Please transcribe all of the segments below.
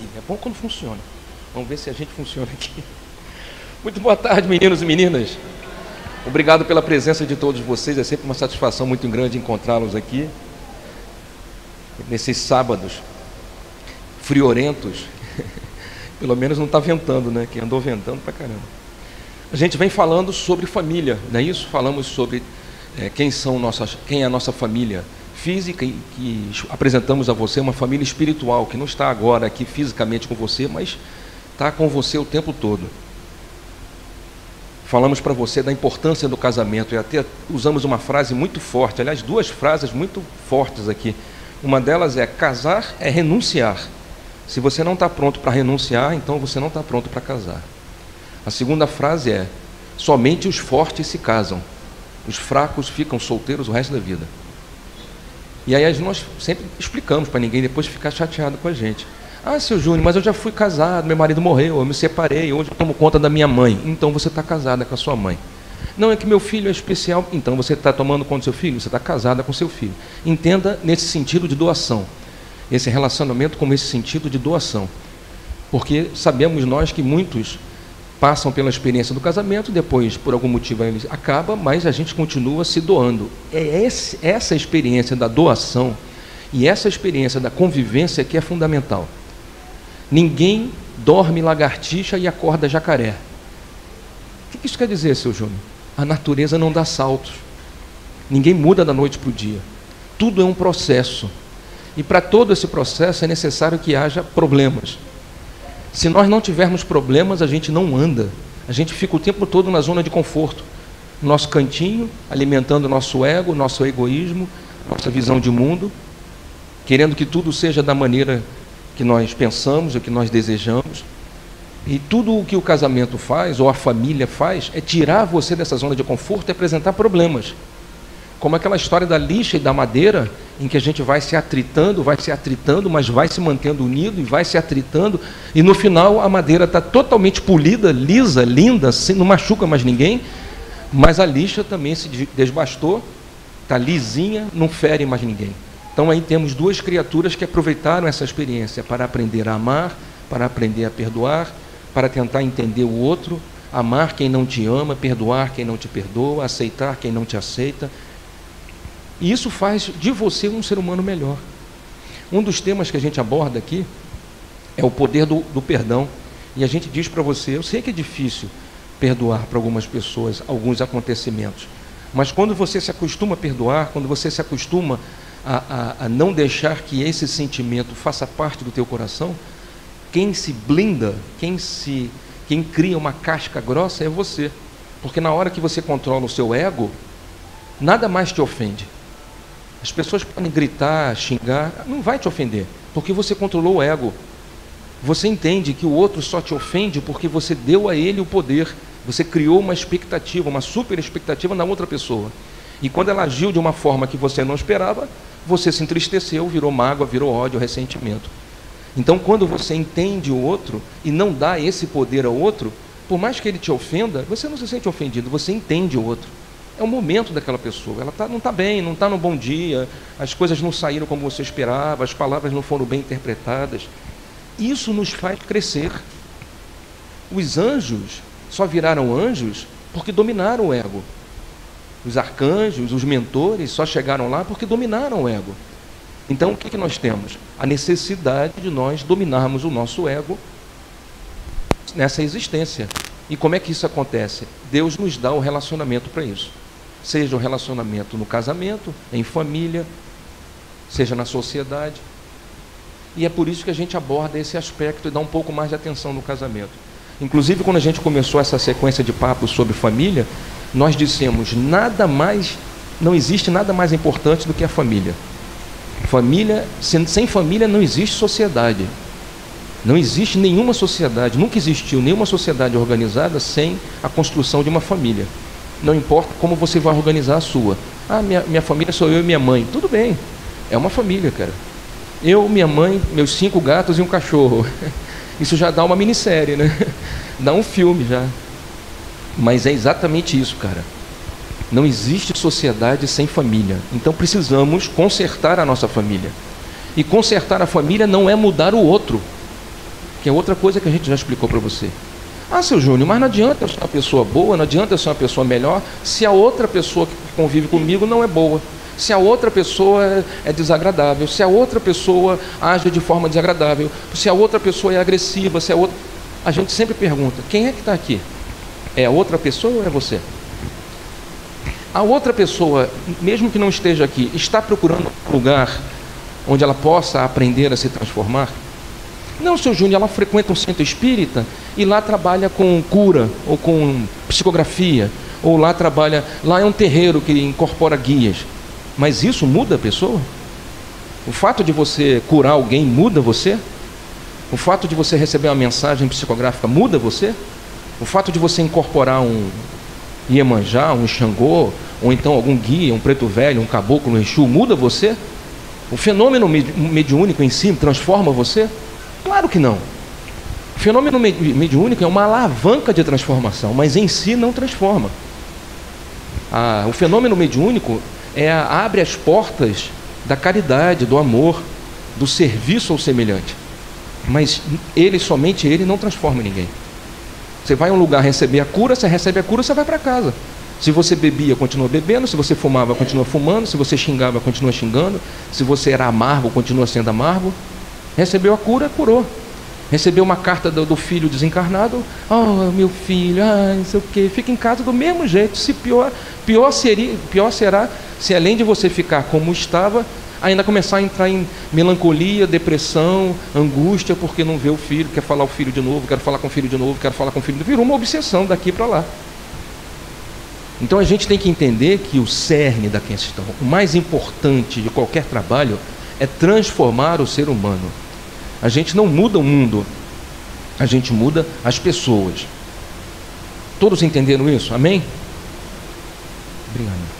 aqui. É bom quando funciona. Vamos ver se a gente funciona aqui. Muito boa tarde, meninos e meninas. Obrigado pela presença de todos vocês. É sempre uma satisfação muito grande encontrá-los aqui nesses sábados friorentos. Pelo menos não está ventando, né? Que andou ventando pra caramba. A gente vem falando sobre família, não é isso? Falamos sobre quem é a nossa família física, e que apresentamos a você uma família espiritual que não está agora aqui fisicamente com você, mas está com você o tempo todo. Falamos para você da importância do casamento e até usamos uma frase muito forte, aliás, duas frases muito fortes aqui. Uma delas é: casar é renunciar. Se você não está pronto para renunciar, então você não está pronto para casar. A segunda frase é: somente os fortes se casam, os fracos ficam solteiros o resto da vida. E aí nós sempre explicamos para ninguém depois ficar chateado com a gente. Ah, seu Júnior, mas eu já fui casado, meu marido morreu, eu me separei, hoje eu tomo conta da minha mãe. Então você está casada com a sua mãe. Não, é que meu filho é especial. Então você está tomando conta do seu filho? Você está casada com seu filho. Entenda nesse sentido de doação, esse relacionamento como esse sentido de doação. Porque sabemos nós que muitos passam pela experiência do casamento, depois por algum motivo ele acaba, mas a gente continua se doando. É essa experiência da doação e essa experiência da convivência que é fundamental. Ninguém dorme lagartixa e acorda jacaré. O que isso quer dizer, seu Júnior? A natureza não dá saltos. Ninguém muda da noite para o dia. Tudo é um processo. E para todo esse processo é necessário que haja problemas. Se nós não tivermos problemas, a gente não anda. A gente fica o tempo todo na zona de conforto. Nosso cantinho, alimentando nosso ego, nosso egoísmo, nossa visão de mundo, querendo que tudo seja da maneira que nós pensamos, o que nós desejamos. E tudo o que o casamento faz, ou a família faz, é tirar você dessa zona de conforto e apresentar problemas. Como aquela história da lixa e da madeira, em que a gente vai se atritando, mas vai se mantendo unido e vai se atritando, e no final a madeira está totalmente polida, lisa, linda, não machuca mais ninguém, mas a lixa também se desbastou, está lisinha, não fere mais ninguém. Então aí temos duas criaturas que aproveitaram essa experiência para aprender a amar, para aprender a perdoar, para tentar entender o outro, amar quem não te ama, perdoar quem não te perdoa, aceitar quem não te aceita. E isso faz de você um ser humano melhor. Um dos temas que a gente aborda aqui é o poder do perdão. E a gente diz para você, eu sei que é difícil perdoar para algumas pessoas alguns acontecimentos, mas quando você se acostuma a perdoar, quando você se acostuma a não deixar que esse sentimento faça parte do teu coração, quem se blinda, quem cria uma casca grossa é você. Porque na hora que você controla o seu ego, nada mais te ofende. As pessoas podem gritar, xingar, não vai te ofender, porque você controlou o ego. Você entende que o outro só te ofende porque você deu a ele o poder. Você criou uma expectativa, uma super expectativa na outra pessoa. E quando ela agiu de uma forma que você não esperava, você se entristeceu, virou mágoa, virou ódio, ressentimento. Então, quando você entende o outro e não dá esse poder ao outro, por mais que ele te ofenda, você não se sente ofendido, você entende o outro. É o momento daquela pessoa, ela não está bem, não está no bom dia, as coisas não saíram como você esperava, as palavras não foram bem interpretadas. Isso nos faz crescer. Os anjos só viraram anjos porque dominaram o ego. Os arcanjos, os mentores só chegaram lá porque dominaram o ego. Então o que nós temos? A necessidade de nós dominarmos o nosso ego nessa existência. E como é que isso acontece? Deus nos dá o relacionamento para isso. Seja o relacionamento no casamento, em família, seja na sociedade. E é por isso que a gente aborda esse aspecto e dá um pouco mais de atenção no casamento. Inclusive, quando a gente começou essa sequência de papos sobre família, nós dissemos, não existe nada mais importante do que a família. Família, sem família não existe sociedade. Não existe nenhuma sociedade, nunca existiu nenhuma sociedade organizada sem a construção de uma família. Não importa como você vai organizar a sua. Ah, minha família sou eu e minha mãe. Tudo bem, é uma família, cara. Eu, minha mãe, meus 5 gatos e um cachorro. Isso já dá uma minissérie, né? Dá um filme já. Mas é exatamente isso, cara. Não existe sociedade sem família. Então precisamos consertar a nossa família. E consertar a família não é mudar o outro. que é outra coisa que a gente já explicou para você. Ah, seu Júnior, mas não adianta eu ser uma pessoa boa, não adianta eu ser uma pessoa melhor, se a outra pessoa que convive comigo não é boa, se a outra pessoa é desagradável, se a outra pessoa age de forma desagradável, se a outra pessoa é agressiva, se a outra... A gente sempre pergunta, quem é que está aqui? É a outra pessoa ou é você? A outra pessoa, mesmo que não esteja aqui, está procurando um lugar onde ela possa aprender a se transformar? Não, seu Júnior, ela frequenta um centro espírita e lá trabalha com cura, ou com psicografia, ou lá é um terreiro que incorpora guias. Mas isso muda a pessoa? O fato de você curar alguém muda você? O fato de você receber uma mensagem psicográfica muda você? O fato de você incorporar um Iemanjá, um Xangô, ou então algum guia, um preto velho, um caboclo, um Exu, muda você? O fenômeno mediúnico em si transforma você? Claro que não. O fenômeno mediúnico é uma alavanca de transformação, mas em si não transforma. O fenômeno mediúnico abre as portas da caridade, do amor, do serviço ao semelhante. Mas somente ele não transforma ninguém. Você vai a um lugar receber a cura, você recebe a cura, você vai para casa. Se você bebia, continua bebendo. Se você fumava, continua fumando. Se você xingava, continua xingando. Se você era amargo, continua sendo amargo. Recebeu a cura, curou. Recebeu uma carta do filho desencarnado. Oh, meu filho, não sei o quê. Fica em casa do mesmo jeito. Se pior será se além de você ficar como estava, ainda começar a entrar em melancolia, depressão, angústia, porque não vê o filho, quer falar o filho de novo, quero falar com o filho de novo, quero falar com o filho de novo. Virou uma obsessão daqui para lá. Então a gente tem que entender que o cerne da questão, o mais importante de qualquer trabalho, é transformar o ser humano. A gente não muda o mundo, a gente muda as pessoas. Todos entenderam isso? Amém? Obrigado.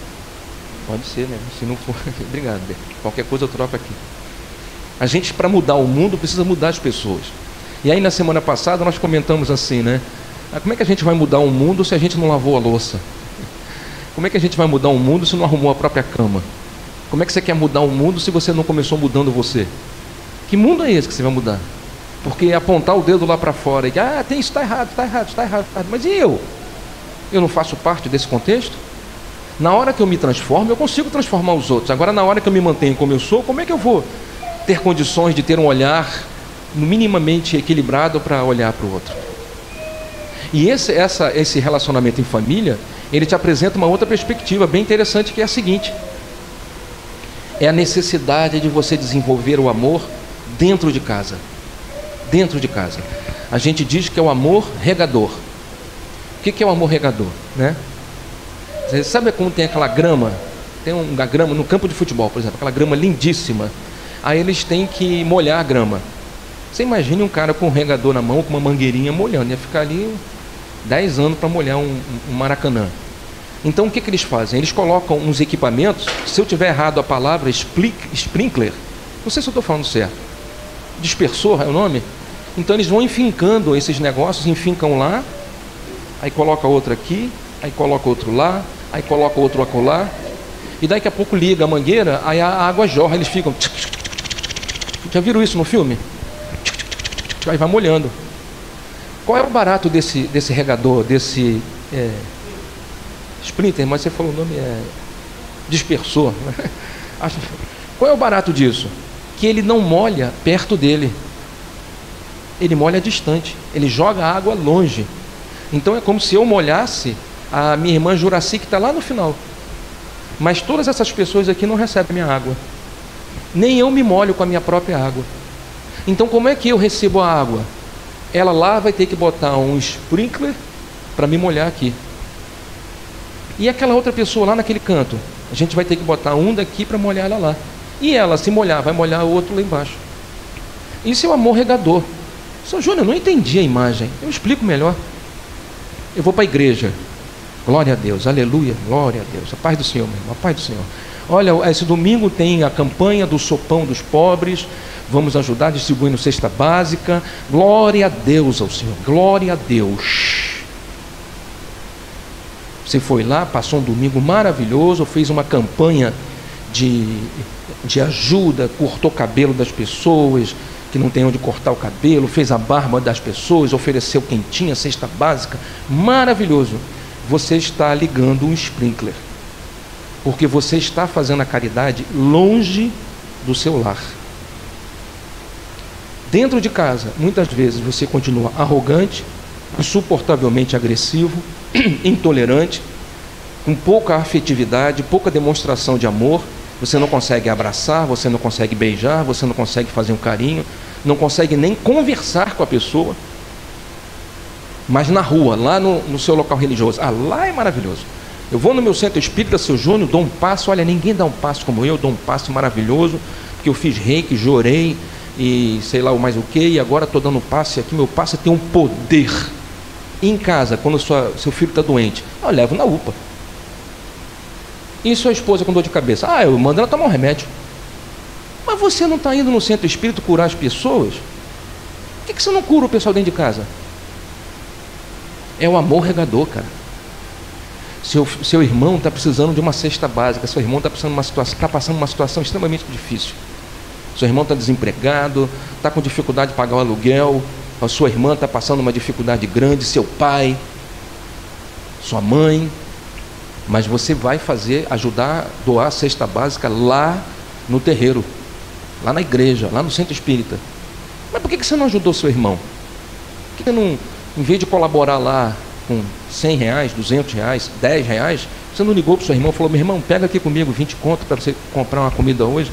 Pode ser, né? Se não for, obrigado. Qualquer coisa eu troco aqui. A gente, para mudar o mundo, precisa mudar as pessoas. E aí na semana passada nós comentamos assim, né? Como é que a gente vai mudar o mundo se a gente não lavou a louça? Como é que a gente vai mudar o mundo se não arrumou a própria cama? Como é que você quer mudar o mundo se você não começou mudando você? Que mundo é esse que você vai mudar? Porque apontar o dedo lá para fora e isso está errado, está errado, está errado, está errado. Mas e eu? Eu não faço parte desse contexto? Na hora que eu me transformo, eu consigo transformar os outros. Agora, na hora que eu me mantenho como eu sou, como é que eu vou ter condições de ter um olhar minimamente equilibrado para olhar para o outro? E esse relacionamento em família, ele te apresenta uma outra perspectiva bem interessante, que é a seguinte: é a necessidade de você desenvolver o amor dentro de casa. Dentro de casa. A gente diz que é o amor regador. O que é o amor regador, né? Você sabe como tem aquela grama? Tem uma grama no campo de futebol, por exemplo, aquela grama lindíssima. Aí eles têm que molhar a grama. Você imagine um cara com um regador na mão, com uma mangueirinha molhando. Ia ficar ali 10 anos para molhar um Maracanã. Então o que eles fazem? Eles colocam uns equipamentos. Se eu tiver errado a palavra sprinkler, não sei se eu estou falando certo, dispersor é o nome. Então eles vão enfincando esses negócios, enfincam lá, aí coloca outro aqui, aí coloca outro lá, aí coloca outro acolá, e daqui a pouco liga a mangueira, aí a água jorra, eles ficam... Já viram isso no filme? Aí vai molhando. Qual é o barato desse regador, desse sprinter, mas você falou o nome, dispersor. Qual é o barato disso? Que ele não molha perto dele, ele molha distante, ele joga a água longe. Então é como se eu molhasse a minha irmã Juraci, que está lá no final. Mas todas essas pessoas aqui não recebem minha água, nem eu me molho com a minha própria água. Então como é que eu recebo a água? Ela lá vai ter que botar um sprinkler para me molhar aqui. E aquela outra pessoa lá naquele canto, a gente vai ter que botar um daqui para molhar ela lá. E ela, se molhar, vai molhar o outro lá embaixo. Isso é o amor regador. São Júnior, eu não entendi a imagem. Eu explico melhor. Eu vou para a igreja. Glória a Deus, aleluia, glória a Deus. A paz do Senhor, meu irmão, a paz do Senhor. Olha, esse domingo tem a campanha do sopão dos pobres. Vamos ajudar distribuindo cesta básica. Glória a Deus ao Senhor, glória a Deus. Você foi lá, passou um domingo maravilhoso, fez uma campanha de ajuda, cortou o cabelo das pessoas que não tem onde cortar o cabelo, fez a barba das pessoas, ofereceu quentinha, cesta básica, maravilhoso. Você está ligando um sprinkler, porque você está fazendo a caridade longe do seu lar. Dentro de casa, muitas vezes você continua arrogante, insuportavelmente agressivo, intolerante, com pouca afetividade, pouca demonstração de amor. Você não consegue abraçar, você não consegue beijar, você não consegue fazer um carinho, não consegue nem conversar com a pessoa. Mas na rua, lá no seu local religioso, lá é maravilhoso. Eu vou no meu centro espírita, seu Júnior, dou um passo, olha, ninguém dá um passo como eu dou um passo maravilhoso, porque eu fiz reiki, jorei e sei lá o mais o que, e agora estou dando um passo, e aqui meu passo tem um poder. E em casa, quando seu filho está doente, eu levo na UPA. E sua esposa com dor de cabeça? Eu mando ela tomar um remédio. Mas você não está indo no centro espírita curar as pessoas? Por que você não cura o pessoal dentro de casa? É o amor regador, cara. Seu irmão está precisando de uma cesta básica, seu irmão está passando uma situação extremamente difícil. Seu irmão está desempregado, está com dificuldade de pagar o aluguel, a sua irmã está passando uma dificuldade grande, seu pai, sua mãe. Mas você vai ajudar, doar a cesta básica lá no terreiro, lá na igreja, lá no centro espírita. Mas por que você não ajudou seu irmão? Por que você não, em vez de colaborar lá com R$100, R$200, R$10, você não ligou para o seu irmão e falou: meu irmão, pega aqui comigo 20 conto para você comprar uma comida hoje?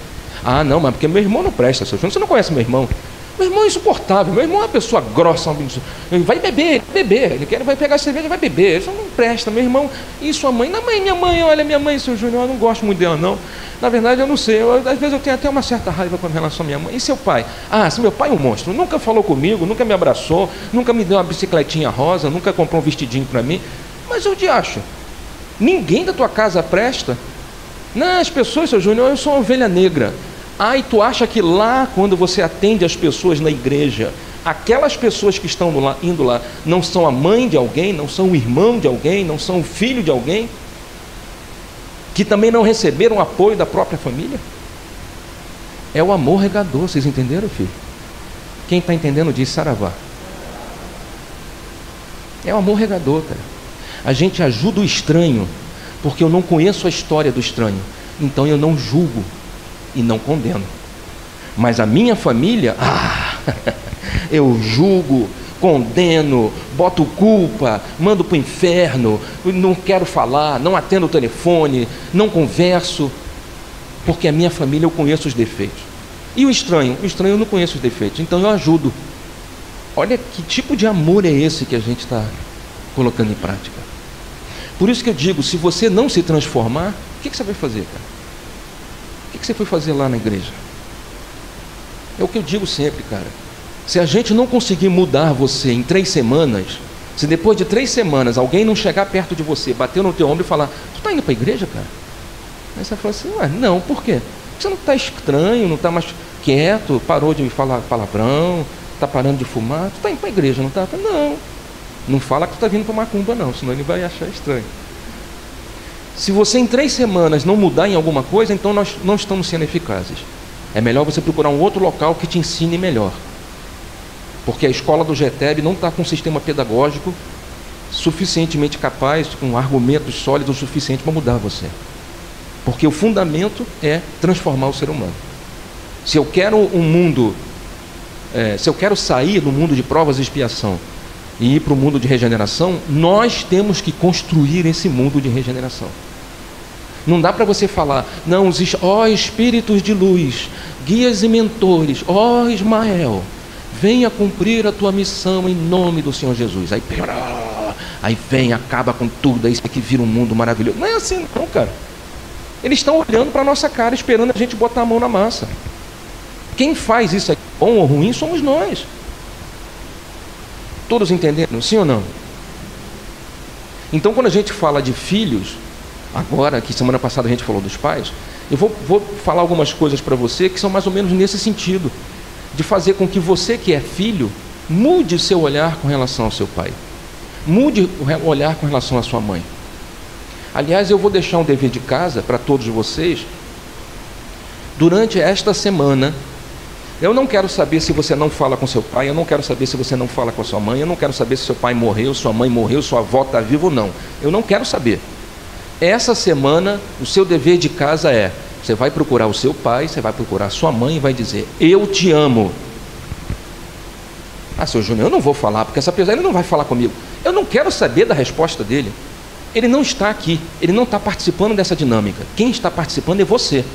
Não, mas porque meu irmão não presta, seu Júnior, você não conhece meu irmão. Meu irmão é insuportável, meu irmão é uma pessoa grossa, vai beber, ele vai pegar cerveja e vai beber, isso não presta, meu irmão. E sua mãe? Minha mãe, olha, minha mãe, seu Júnior, eu não gosto muito dela não. Na verdade eu não sei, às vezes eu tenho até uma certa raiva com relação à minha mãe. E seu pai? Se meu pai é um monstro, nunca falou comigo, nunca me abraçou, nunca me deu uma bicicletinha rosa, nunca comprou um vestidinho para mim. Mas eu te acho, ninguém da tua casa presta? Não, as pessoas, seu Júnior, eu sou uma ovelha negra. E tu acha que lá, quando você atende as pessoas na igreja, aquelas pessoas que estão indo lá, não são a mãe de alguém, não são o irmão de alguém, não são o filho de alguém, que também não receberam apoio da própria família? É o amor regador, vocês entenderam, filho? Quem está entendendo diz saravá. É o amor regador, cara. A gente ajuda o estranho, porque eu não conheço a história do estranho, então eu não julgo e não condeno. Mas a minha família, eu julgo, condeno, boto culpa, mando para o inferno, não quero falar, não atendo o telefone, não converso, porque a minha família eu conheço os defeitos. E o estranho eu não conheço os defeitos, então eu ajudo. Olha que tipo de amor é esse que a gente está colocando em prática. Por isso que eu digo, se você não se transformar, o que você vai fazer, cara? O que você foi fazer lá na igreja? É o que eu digo sempre, cara. Se a gente não conseguir mudar você em 3 semanas, se depois de 3 semanas alguém não chegar perto de você, bater no teu ombro e falar: tu está indo para a igreja, cara? Aí você fala assim: não, por quê? Você não está estranho, não está mais quieto, parou de falar palavrão, está parando de fumar, tu está indo para a igreja, não está? Não fala que tu está vindo para macumba não, senão ele vai achar estranho. Se você em 3 semanas não mudar em alguma coisa, então nós não estamos sendo eficazes. É melhor você procurar um outro local que te ensine melhor. Porque a escola do GETEB não está com um sistema pedagógico suficientemente capaz, com argumentos sólidos o suficiente para mudar você. Porque o fundamento é transformar o ser humano. Se eu quero um mundo, se eu quero sair do mundo de provas e expiação e ir para o mundo de regeneração, nós temos que construir esse mundo de regeneração. Não dá para você falar: não, existe, espíritos de luz, guias e mentores, Ismael, venha cumprir a tua missão em nome do Senhor Jesus. Aí vem, acaba com tudo, aí isso aqui vira um mundo maravilhoso. Não é assim não, cara. Eles estão olhando para a nossa cara, esperando a gente botar a mão na massa. Quem faz isso aqui, bom ou ruim, somos nós. Todos entenderam? Sim ou não? Então, quando a gente fala de filhos, agora, que semana passada a gente falou dos pais, eu vou falar algumas coisas para você que são mais ou menos nesse sentido, de fazer com que você que é filho, mude seu olhar com relação ao seu pai. Mude o olhar com relação à sua mãe. Aliás, eu vou deixar um dever de casa para todos vocês. Durante esta semana, Eu não quero saber se você não fala com seu pai, eu não quero saber se você não fala com a sua mãe, eu não quero saber se seu pai morreu, sua mãe morreu, sua avó está viva ou não. Eu não quero saber. Essa semana, o seu dever de casa é: você vai procurar o seu pai, você vai procurar a sua mãe e vai dizer: eu te amo. Ah, seu Júnior, eu não vou falar, porque essa pessoa ele não vai falar comigo. Eu não quero saber da resposta dele. Ele não está aqui, ele não está participando dessa dinâmica. Quem está participando é você.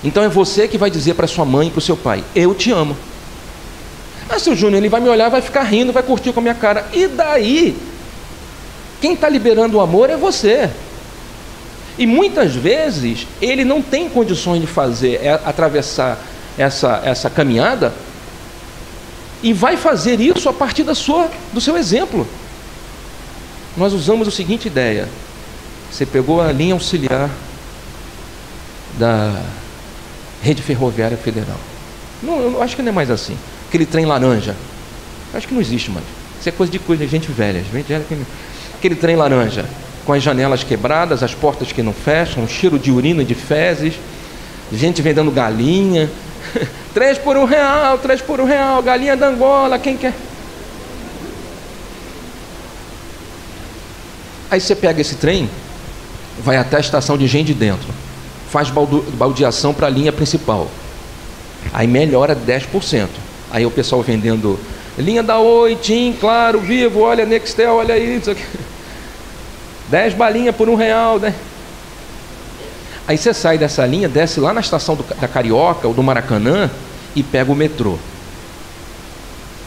Então é você que vai dizer para sua mãe e para o seu pai: eu te amo. Ah, seu Júnior, ele vai me olhar, vai ficar rindo, vai curtir com a minha cara. E daí? Quem está liberando o amor é você. E muitas vezes ele não tem condições de fazer, atravessar essa caminhada, e vai fazer isso a partir do seu exemplo. Nós usamos a seguinte ideia: você pegou a linha auxiliar da Rede Ferroviária Federal. Não, eu acho que não é mais assim. Aquele trem laranja, acho que não existe mais. Isso é coisa de gente velha. Aquele trem laranja, com as janelas quebradas, as portas que não fecham, um cheiro de urina e de fezes, gente vendendo galinha. 3 por R$1, 3 por R$1, galinha da Angola, quem quer? Aí você pega esse trem, vai até a estação de Engenho de Dentro, faz baldeação para a linha principal, aí melhora 10%. Aí o pessoal vendendo linha da Oi, TIM, Claro, Vivo, olha Nextel, olha isso aqui. 10 balinhas por R$1, né? Aí você sai dessa linha, desce lá na estação da Carioca ou do Maracanã e pega o metrô.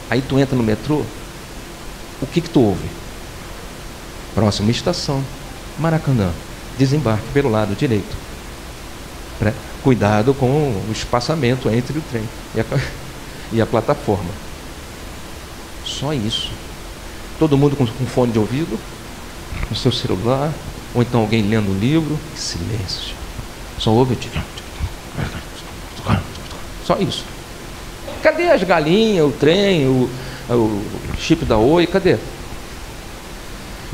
Aí tu entra no metrô, o que tu ouve? Próxima estação, Maracanã, desembarque pelo lado direito. Cuidado com o espaçamento entre o trem e a plataforma. Só isso. Todo mundo com fone de ouvido, com seu celular, ou então alguém lendo um livro. Silêncio. Só ouve só isso. Cadê as galinhas, o trem, o chip da Oi? Cadê?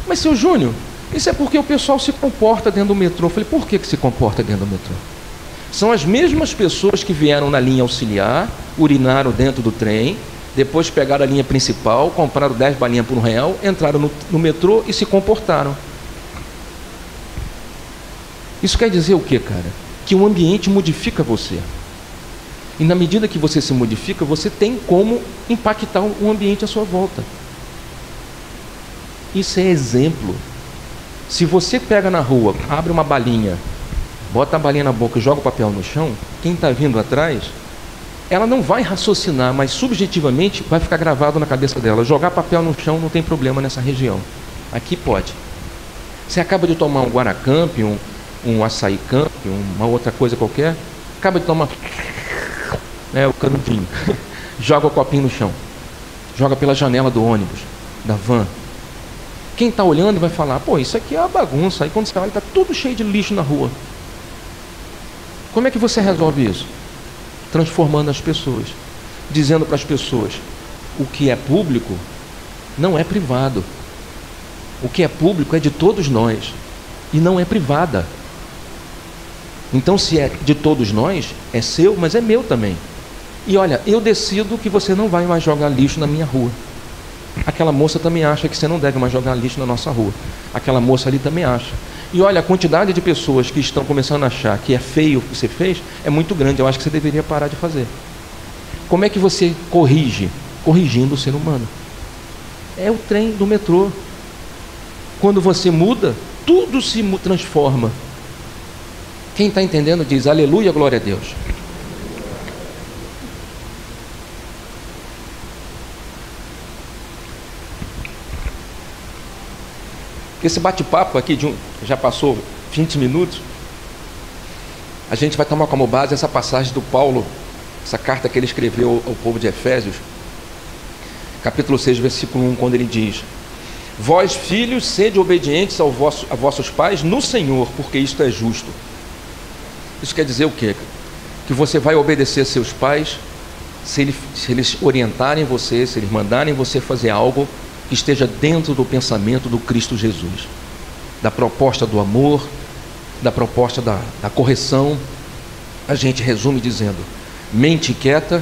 Mas, seu Júnior, isso é porque o pessoal se comporta dentro do metrô. Eu falei: por que se comporta dentro do metrô? São as mesmas pessoas que vieram na linha auxiliar, urinaram dentro do trem, depois pegaram a linha principal, compraram 10 balinhas por R$1, entraram no metrô e se comportaram. Isso quer dizer o que, cara? Que o ambiente modifica você. E na medida que você se modifica, você tem como impactar o ambiente à sua volta. Isso é exemplo. Se você pega na rua, abre uma balinha, bota a balinha na boca e joga o papel no chão, quem está vindo atrás, ela não vai raciocinar, mas subjetivamente vai ficar gravado na cabeça dela. Jogar papel no chão não tem problema nessa região. Aqui pode. Você acaba de tomar um Guaracamp, um açaí camp, uma outra coisa qualquer, acaba de tomar o canudinho, joga o copinho no chão, joga pela janela do ônibus, da van. Quem está olhando vai falar: pô, isso aqui é uma bagunça. Aí quando você olha, está tudo cheio de lixo na rua. Como é que você resolve isso? Transformando as pessoas, dizendo para as pessoas: o que é público não é privado. O que é público é de todos nós e não é privada. Então, se é de todos nós, é seu, mas é meu também. E olha, eu decido que você não vai mais jogar lixo na minha rua. Aquela moça também acha que você não deve mais jogar lixo na nossa rua. Aquela moça ali também acha. E olha, a quantidade de pessoas que estão começando a achar que é feio o que você fez é muito grande. Eu acho que você deveria parar de fazer. Como é que você corrige? Corrigindo o ser humano. É o trem do metrô. Quando você muda, tudo se transforma. Quem está entendendo diz aleluia, glória a Deus. Esse bate-papo aqui já passou 20 minutos. A gente vai tomar como base essa passagem do Paulo, essa carta que ele escreveu ao povo de Efésios, capítulo 6, versículo 1, quando ele diz: vós, filhos, sede obedientes a vossos pais no Senhor, porque isto é justo. Isso quer dizer o quê? Que você vai obedecer seus pais se eles orientarem você, se eles mandarem você fazer algo que esteja dentro do pensamento do Cristo Jesus, da proposta do amor, da proposta da correção. A gente resume dizendo: mente quieta,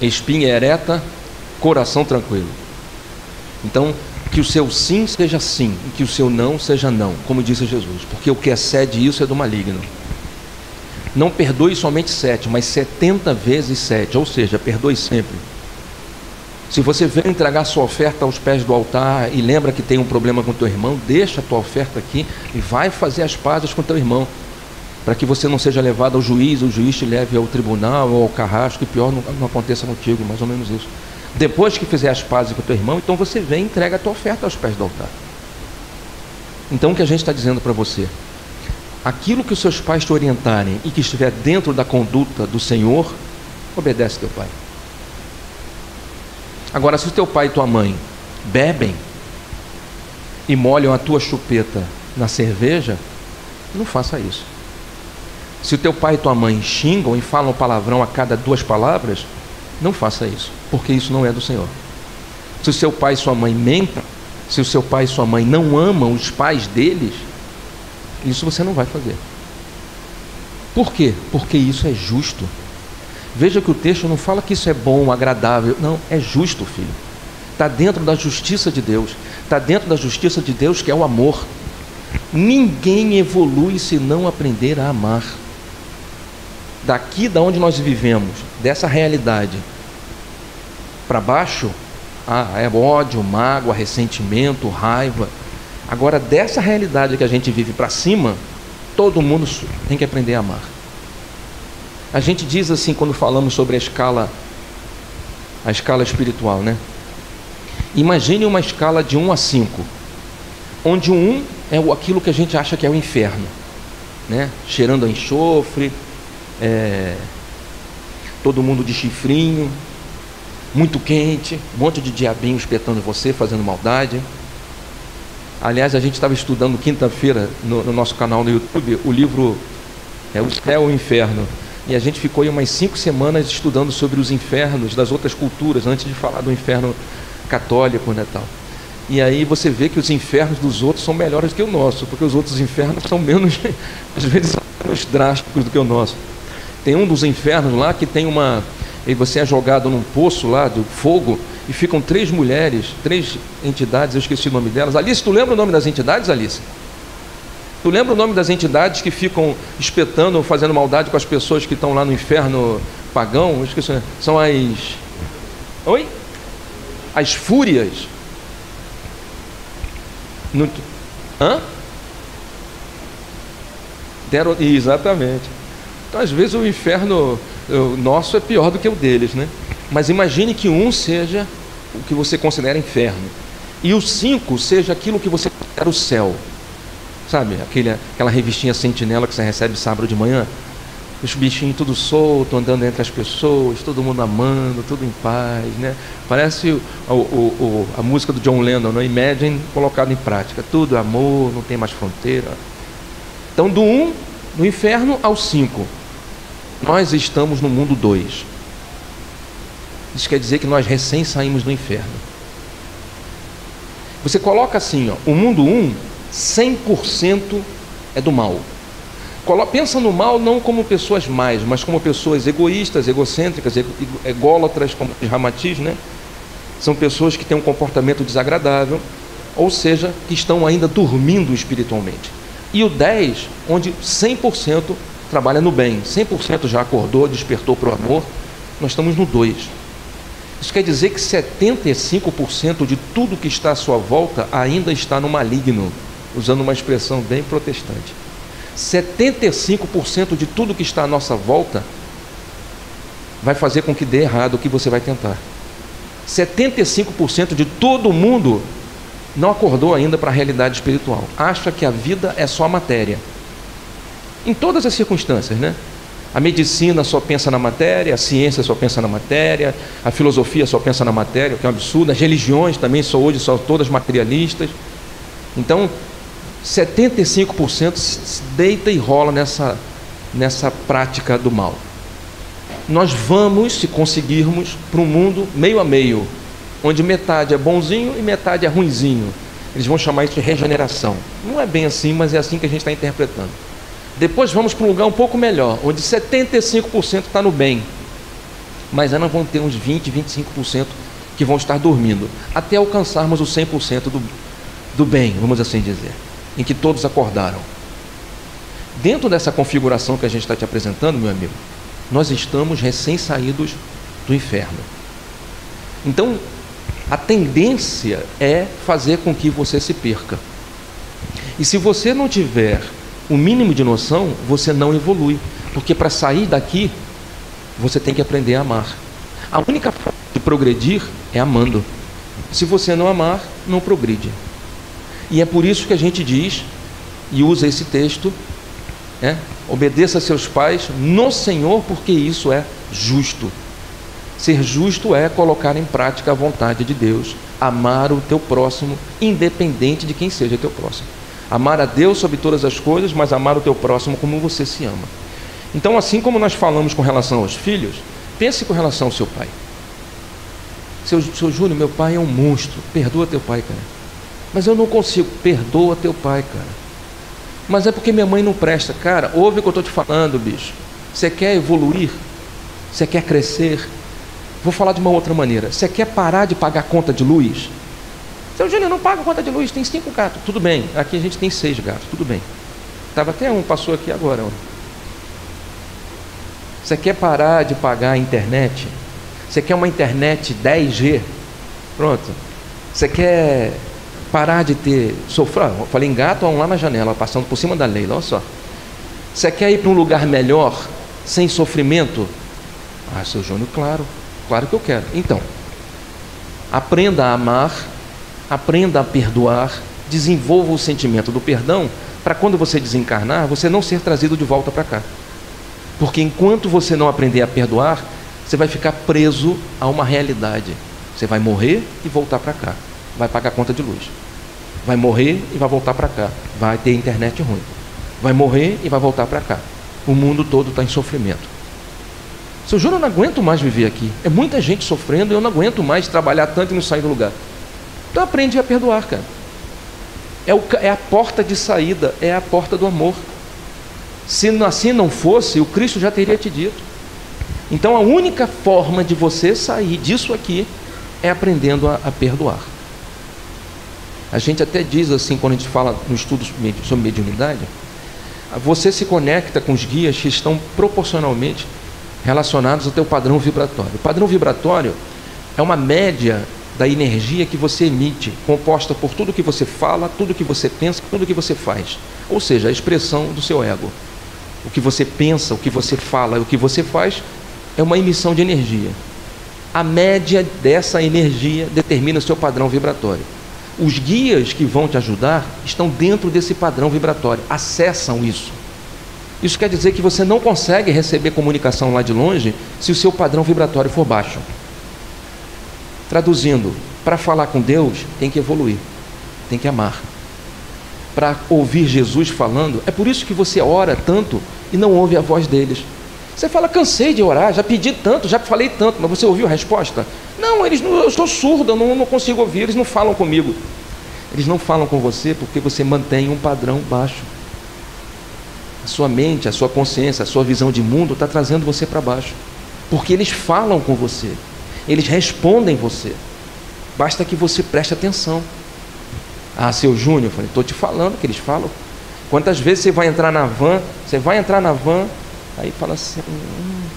espinha ereta, coração tranquilo. Então, que o seu sim seja sim, e que o seu não seja não, como disse Jesus, porque o que excede isso é do maligno. Não perdoe somente 7, mas 70 vezes 7, ou seja, perdoe sempre. Se você vem entregar sua oferta aos pés do altar e lembra que tem um problema com teu irmão, deixa a tua oferta aqui e vai fazer as pazes com teu irmão, para que você não seja levado ao juiz, o juiz te leve ao tribunal ou ao carrasco, e pior não aconteça contigo, mais ou menos isso. Depois que fizer as pazes com o teu irmão, então você vem e entrega a tua oferta aos pés do altar. Então o que a gente está dizendo para você? Aquilo que os seus pais te orientarem e que estiver dentro da conduta do Senhor, obedece teu pai. Agora, se o teu pai e tua mãe bebem e molham a tua chupeta na cerveja, não faça isso. Se o teu pai e tua mãe xingam e falam palavrão a cada 2 palavras, não faça isso, porque isso não é do Senhor. Se o seu pai e sua mãe mentem, se o seu pai e sua mãe não amam os pais deles, isso você não vai fazer. Por quê? Porque isso é justo. Veja que o texto não fala que isso é bom, agradável. Não, é justo, filho. Está dentro da justiça de Deus. Está dentro da justiça de Deus, que é o amor. Ninguém evolui se não aprender a amar. Daqui da onde nós vivemos, dessa realidade para baixo, é ódio, mágoa, ressentimento, raiva. Agora, dessa realidade que a gente vive para cima, todo mundo tem que aprender a amar. A gente diz assim, quando falamos sobre a escala espiritual, né? Imagine uma escala de 1 a 5, onde o 1 é aquilo que a gente acha que é o inferno, né? Cheirando a enxofre, todo mundo de chifrinho, muito quente, um monte de diabinho espetando você, fazendo maldade. Aliás, a gente estava estudando quinta-feira no nosso canal no YouTube o livro O Céu e o Inferno, e a gente ficou aí umas 5 semanas estudando sobre os infernos das outras culturas, antes de falar do inferno católico, né, tal. E aí você vê que os infernos dos outros são melhores que o nosso, porque os outros infernos são menos, às vezes, menos drásticos do que o nosso. Tem um dos infernos lá que tem e você é jogado num poço lá de fogo, e ficam 3 mulheres, 3 entidades, eu esqueci o nome delas. Alice, tu lembra o nome das entidades, Alice? Tu lembra o nome das entidades que ficam espetando, fazendo maldade com as pessoas que estão lá no inferno pagão? Eu esqueci. São as... Oi? As fúrias. Hã? Exatamente. Então, às vezes, o inferno nosso é pior do que o deles, né? Mas imagine que 1 seja o que você considera inferno, e o 5 seja aquilo que você considera o céu. Sabe, aquela revistinha Sentinela que você recebe sábado de manhã? Os bichinhos tudo solto, andando entre as pessoas, todo mundo amando, tudo em paz, né? Parece a música do John Lennon, no Imagine, colocado em prática. Tudo amor, não tem mais fronteira. Então, do 1, no inferno, ao 5, nós estamos no mundo 2. Isso quer dizer que nós recém saímos do inferno. Você coloca assim, ó, o mundo 1, 100% é do mal. Pensa no mal não como pessoas más, mas como pessoas egoístas, egocêntricas, ególatras, como diz Ramatiz, né? São pessoas que têm um comportamento desagradável, ou seja, que estão ainda dormindo espiritualmente. E o 10, onde 100% trabalha no bem, 100% já acordou, despertou para o amor, nós estamos no 2. Isso quer dizer que 75% de tudo que está à sua volta ainda está no maligno, usando uma expressão bem protestante. 75% de tudo que está à nossa volta vai fazer com que dê errado o que você vai tentar. 75% de todo mundo não acordou ainda para a realidade espiritual. Acha que a vida é só matéria. Em todas as circunstâncias, né? A medicina só pensa na matéria, a ciência só pensa na matéria, a filosofia só pensa na matéria, o que é um absurdo. As religiões também hoje são todas materialistas. Então, 75% se deita e rola nessa prática do mal. Nós vamos, se conseguirmos, para um mundo meio a meio, onde metade é bonzinho e metade é ruinzinho. Eles vão chamar isso de regeneração. Não é bem assim, mas é assim que a gente está interpretando. Depois vamos para um lugar um pouco melhor, onde 75% está no bem mas ainda vão ter uns 20, 25% que vão estar dormindo, até alcançarmos o 100% do bem, vamos assim dizer, em que todos acordaram. Dentro dessa configuração que a gente está te apresentando, meu amigo, nós estamos recém-saídos do inferno. Então, a tendência é fazer com que você se perca. E se você não tiver o mínimo de noção, você não evolui. Porque para sair daqui, você tem que aprender a amar. A única forma de progredir é amando. Se você não amar, não progride. E é por isso que a gente diz, e usa esse texto, obedeça a seus pais no Senhor, porque isso é justo. Ser justo é colocar em prática a vontade de Deus, amar o teu próximo, independente de quem seja teu próximo. Amar a Deus sobre todas as coisas, mas amar o teu próximo como você se ama. Então, assim como nós falamos com relação aos filhos, pense com relação ao seu pai. Seu Júnior, meu pai é um monstro, perdoa teu pai, cara. Mas eu não consigo, perdoa teu pai, cara. Mas é porque minha mãe não presta. Cara, ouve o que eu estou te falando, bicho. Você quer evoluir? Você quer crescer? Vou falar de uma outra maneira. Você quer parar de pagar conta de luz? Seu Júnior, não paga conta de luz, tem 5 gatos. Tudo bem, aqui a gente tem 6 gatos, tudo bem. Estava até um, passou aqui agora. Ó. Você quer parar de pagar a internet? Você quer uma internet 10G? Pronto. Você quer parar de ter... Eu falei em gato, lá na janela, passando por cima da Leila, olha só. Você quer ir para um lugar melhor, sem sofrimento? Ah, seu Júnior, claro que eu quero. Então, aprenda a amar, aprenda a perdoar, desenvolva o sentimento do perdão, para quando você desencarnar, você não ser trazido de volta para cá. Porque enquanto você não aprender a perdoar, você vai ficar preso a uma realidade. Você vai morrer e voltar para cá. Vai pagar conta de luz. Vai morrer e vai voltar para cá. Vai ter internet ruim. Vai morrer e vai voltar para cá. O mundo todo está em sofrimento. Seu Júnior, eu não aguento mais viver aqui. É muita gente sofrendo, eu não aguento mais trabalhar tanto e não sair do lugar. Então aprende a perdoar, cara. É a porta de saída, é a porta do amor. Se assim não fosse, o Cristo já teria te dito. Então a única forma de você sair disso aqui é aprendendo a perdoar. A gente até diz assim, quando a gente fala no estudo sobre mediunidade, você se conecta com os guias que estão proporcionalmente relacionados ao teu padrão vibratório. O padrão vibratório é uma média da energia que você emite, composta por tudo que você fala, tudo que você pensa, tudo que você faz. Ou seja, a expressão do seu ego. O que você pensa, o que você fala, o que você faz é uma emissão de energia. A média dessa energia determina o seu padrão vibratório. Os guias que vão te ajudar estão dentro desse padrão vibratório, acessam isso. Isso quer dizer que você não consegue receber comunicação lá de longe se o seu padrão vibratório for baixo. Traduzindo, para falar com Deus tem que evoluir, tem que amar. Para ouvir Jesus falando, é por isso que você ora tanto e não ouve a voz deles. Você fala, cansei de orar, já pedi tanto, já falei tanto, mas você ouviu a resposta? Não, eu estou surdo, eu não consigo ouvir, eles não falam comigo. Eles não falam com você porque você mantém um padrão baixo. A sua mente, a sua consciência, a sua visão de mundo está trazendo você para baixo. Porque eles falam com você, eles respondem você. Basta que você preste atenção. Ah, seu Júnior, eu falei, estou te falando que eles falam. Quantas vezes você vai entrar na van, aí fala assim,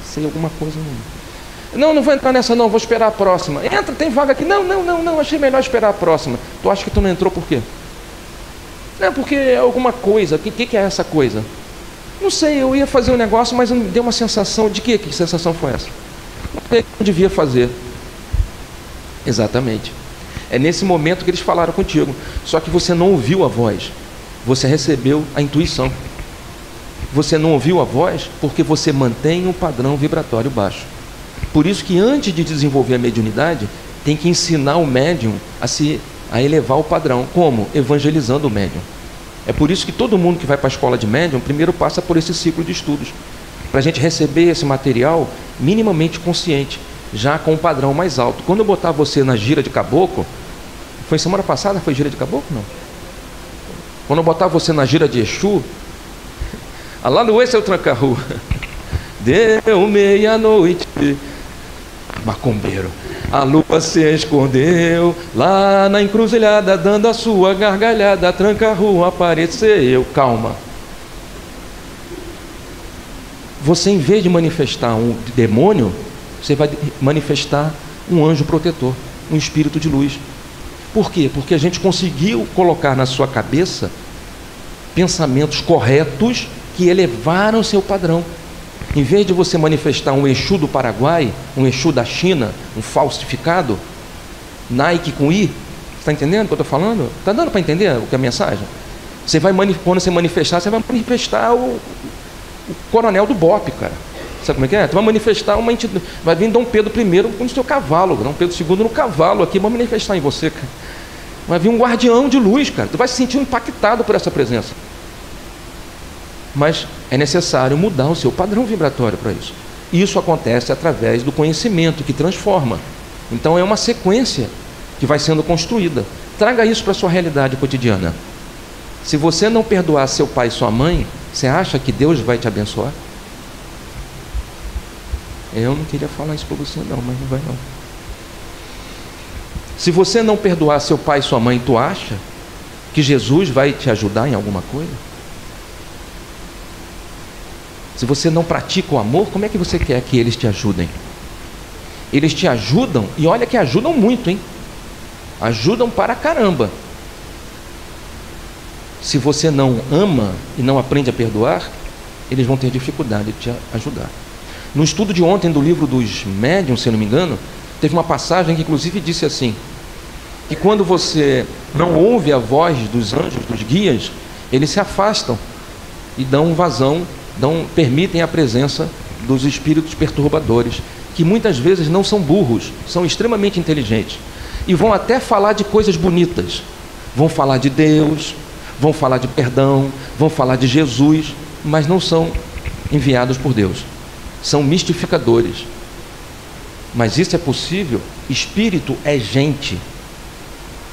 sei alguma coisa. Não vou entrar nessa não, vou esperar a próxima. Entra, tem vaga aqui. Não, achei melhor esperar a próxima. Tu acha que tu não entrou por quê? Não, porque é alguma coisa. O que é essa coisa? Não sei, eu ia fazer um negócio, mas me deu uma sensação de quê? Que sensação foi essa? Não sei o que eu devia fazer. Exatamente. É nesse momento que eles falaram contigo. Só que você não ouviu a voz. Você recebeu a intuição. Você não ouviu a voz porque você mantém um padrão vibratório baixo. Por isso que antes de desenvolver a mediunidade, tem que ensinar o médium a elevar o padrão. Como? Evangelizando o médium. É por isso que todo mundo que vai para a escola de médium, primeiro passa por esse ciclo de estudos. Para a gente receber esse material minimamente consciente, já com um padrão mais alto. Quando eu botar você na gira de caboclo, foi semana passada, foi gira de caboclo? Não. Quando eu botar você na gira de Exu, lá no esse é o tranca-rua. Deu meia-noite, macumbeiro. A lua se escondeu lá na encruzilhada, dando a sua gargalhada, tranca a rua, apareceu. Calma. Você, em vez de manifestar um demônio, você vai manifestar um anjo protetor, um espírito de luz. Por quê? Porque a gente conseguiu colocar na sua cabeça pensamentos corretos que elevaram seu padrão. Em vez de você manifestar um Exu do Paraguai, um Exu da China, um falsificado, Nike com I, você está entendendo o que eu estou falando? Está dando para entender o que é a mensagem? Você vai, quando você manifestar, você vai manifestar o coronel do BOPE, cara. Sabe como é que é? Tu vai manifestar uma entidade, vai vir Dom Pedro I com o seu cavalo, Dom Pedro II no cavalo aqui, vai manifestar em você, cara. Vai vir um guardião de luz, cara. Tu vai se sentir impactado por essa presença. Mas é necessário mudar o seu padrão vibratório para isso. Isso acontece através do conhecimento que transforma. Então é uma sequência que vai sendo construída. Traga isso para a sua realidade cotidiana. Se você não perdoar seu pai e sua mãe, você acha que Deus vai te abençoar? Eu não queria falar isso para você não, mas não vai não. Se você não perdoar seu pai e sua mãe, tu acha que Jesus vai te ajudar em alguma coisa? Se você não pratica o amor, como é que você quer que eles te ajudem? Eles te ajudam, e olha que ajudam muito, hein? Ajudam para caramba. Se você não ama e não aprende a perdoar, eles vão ter dificuldade de te ajudar. No estudo de ontem do livro dos médiuns, se eu não me engano, teve uma passagem que inclusive disse assim, que quando você não ouve a voz dos anjos, dos guias, eles se afastam e dão vazão, permitem a presença dos espíritos perturbadores, que muitas vezes não são burros, são extremamente inteligentes, e vão até falar de coisas bonitas, vão falar de Deus, vão falar de perdão, vão falar de Jesus, mas não são enviados por Deus, são mistificadores. Mas isso é possível? Espírito é gente.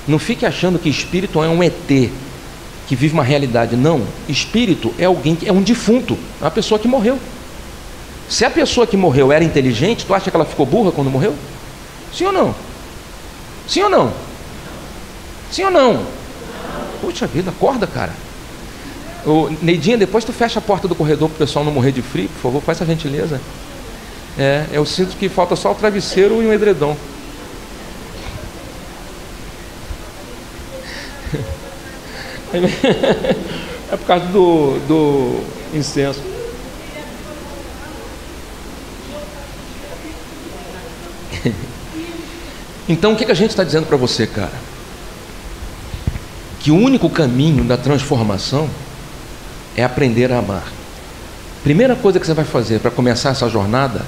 Não fique achando que espírito é um ET que vive uma realidade. Não, espírito é alguém que é um defunto, é uma pessoa que morreu. Se a pessoa que morreu era inteligente, tu acha que ela ficou burra quando morreu? Sim ou não? Sim ou não? Sim ou não? Puxa vida, acorda, cara. Ô, Neidinha, depois tu fecha a porta do corredor para o pessoal não morrer de frio, por favor, faz essa gentileza. Eu sinto que falta só o travesseiro e um edredom. É por causa do incenso. Então o que a gente está dizendo para você, cara? Que o único caminho da transformação é aprender a amar. Primeira coisa que você vai fazer para começar essa jornada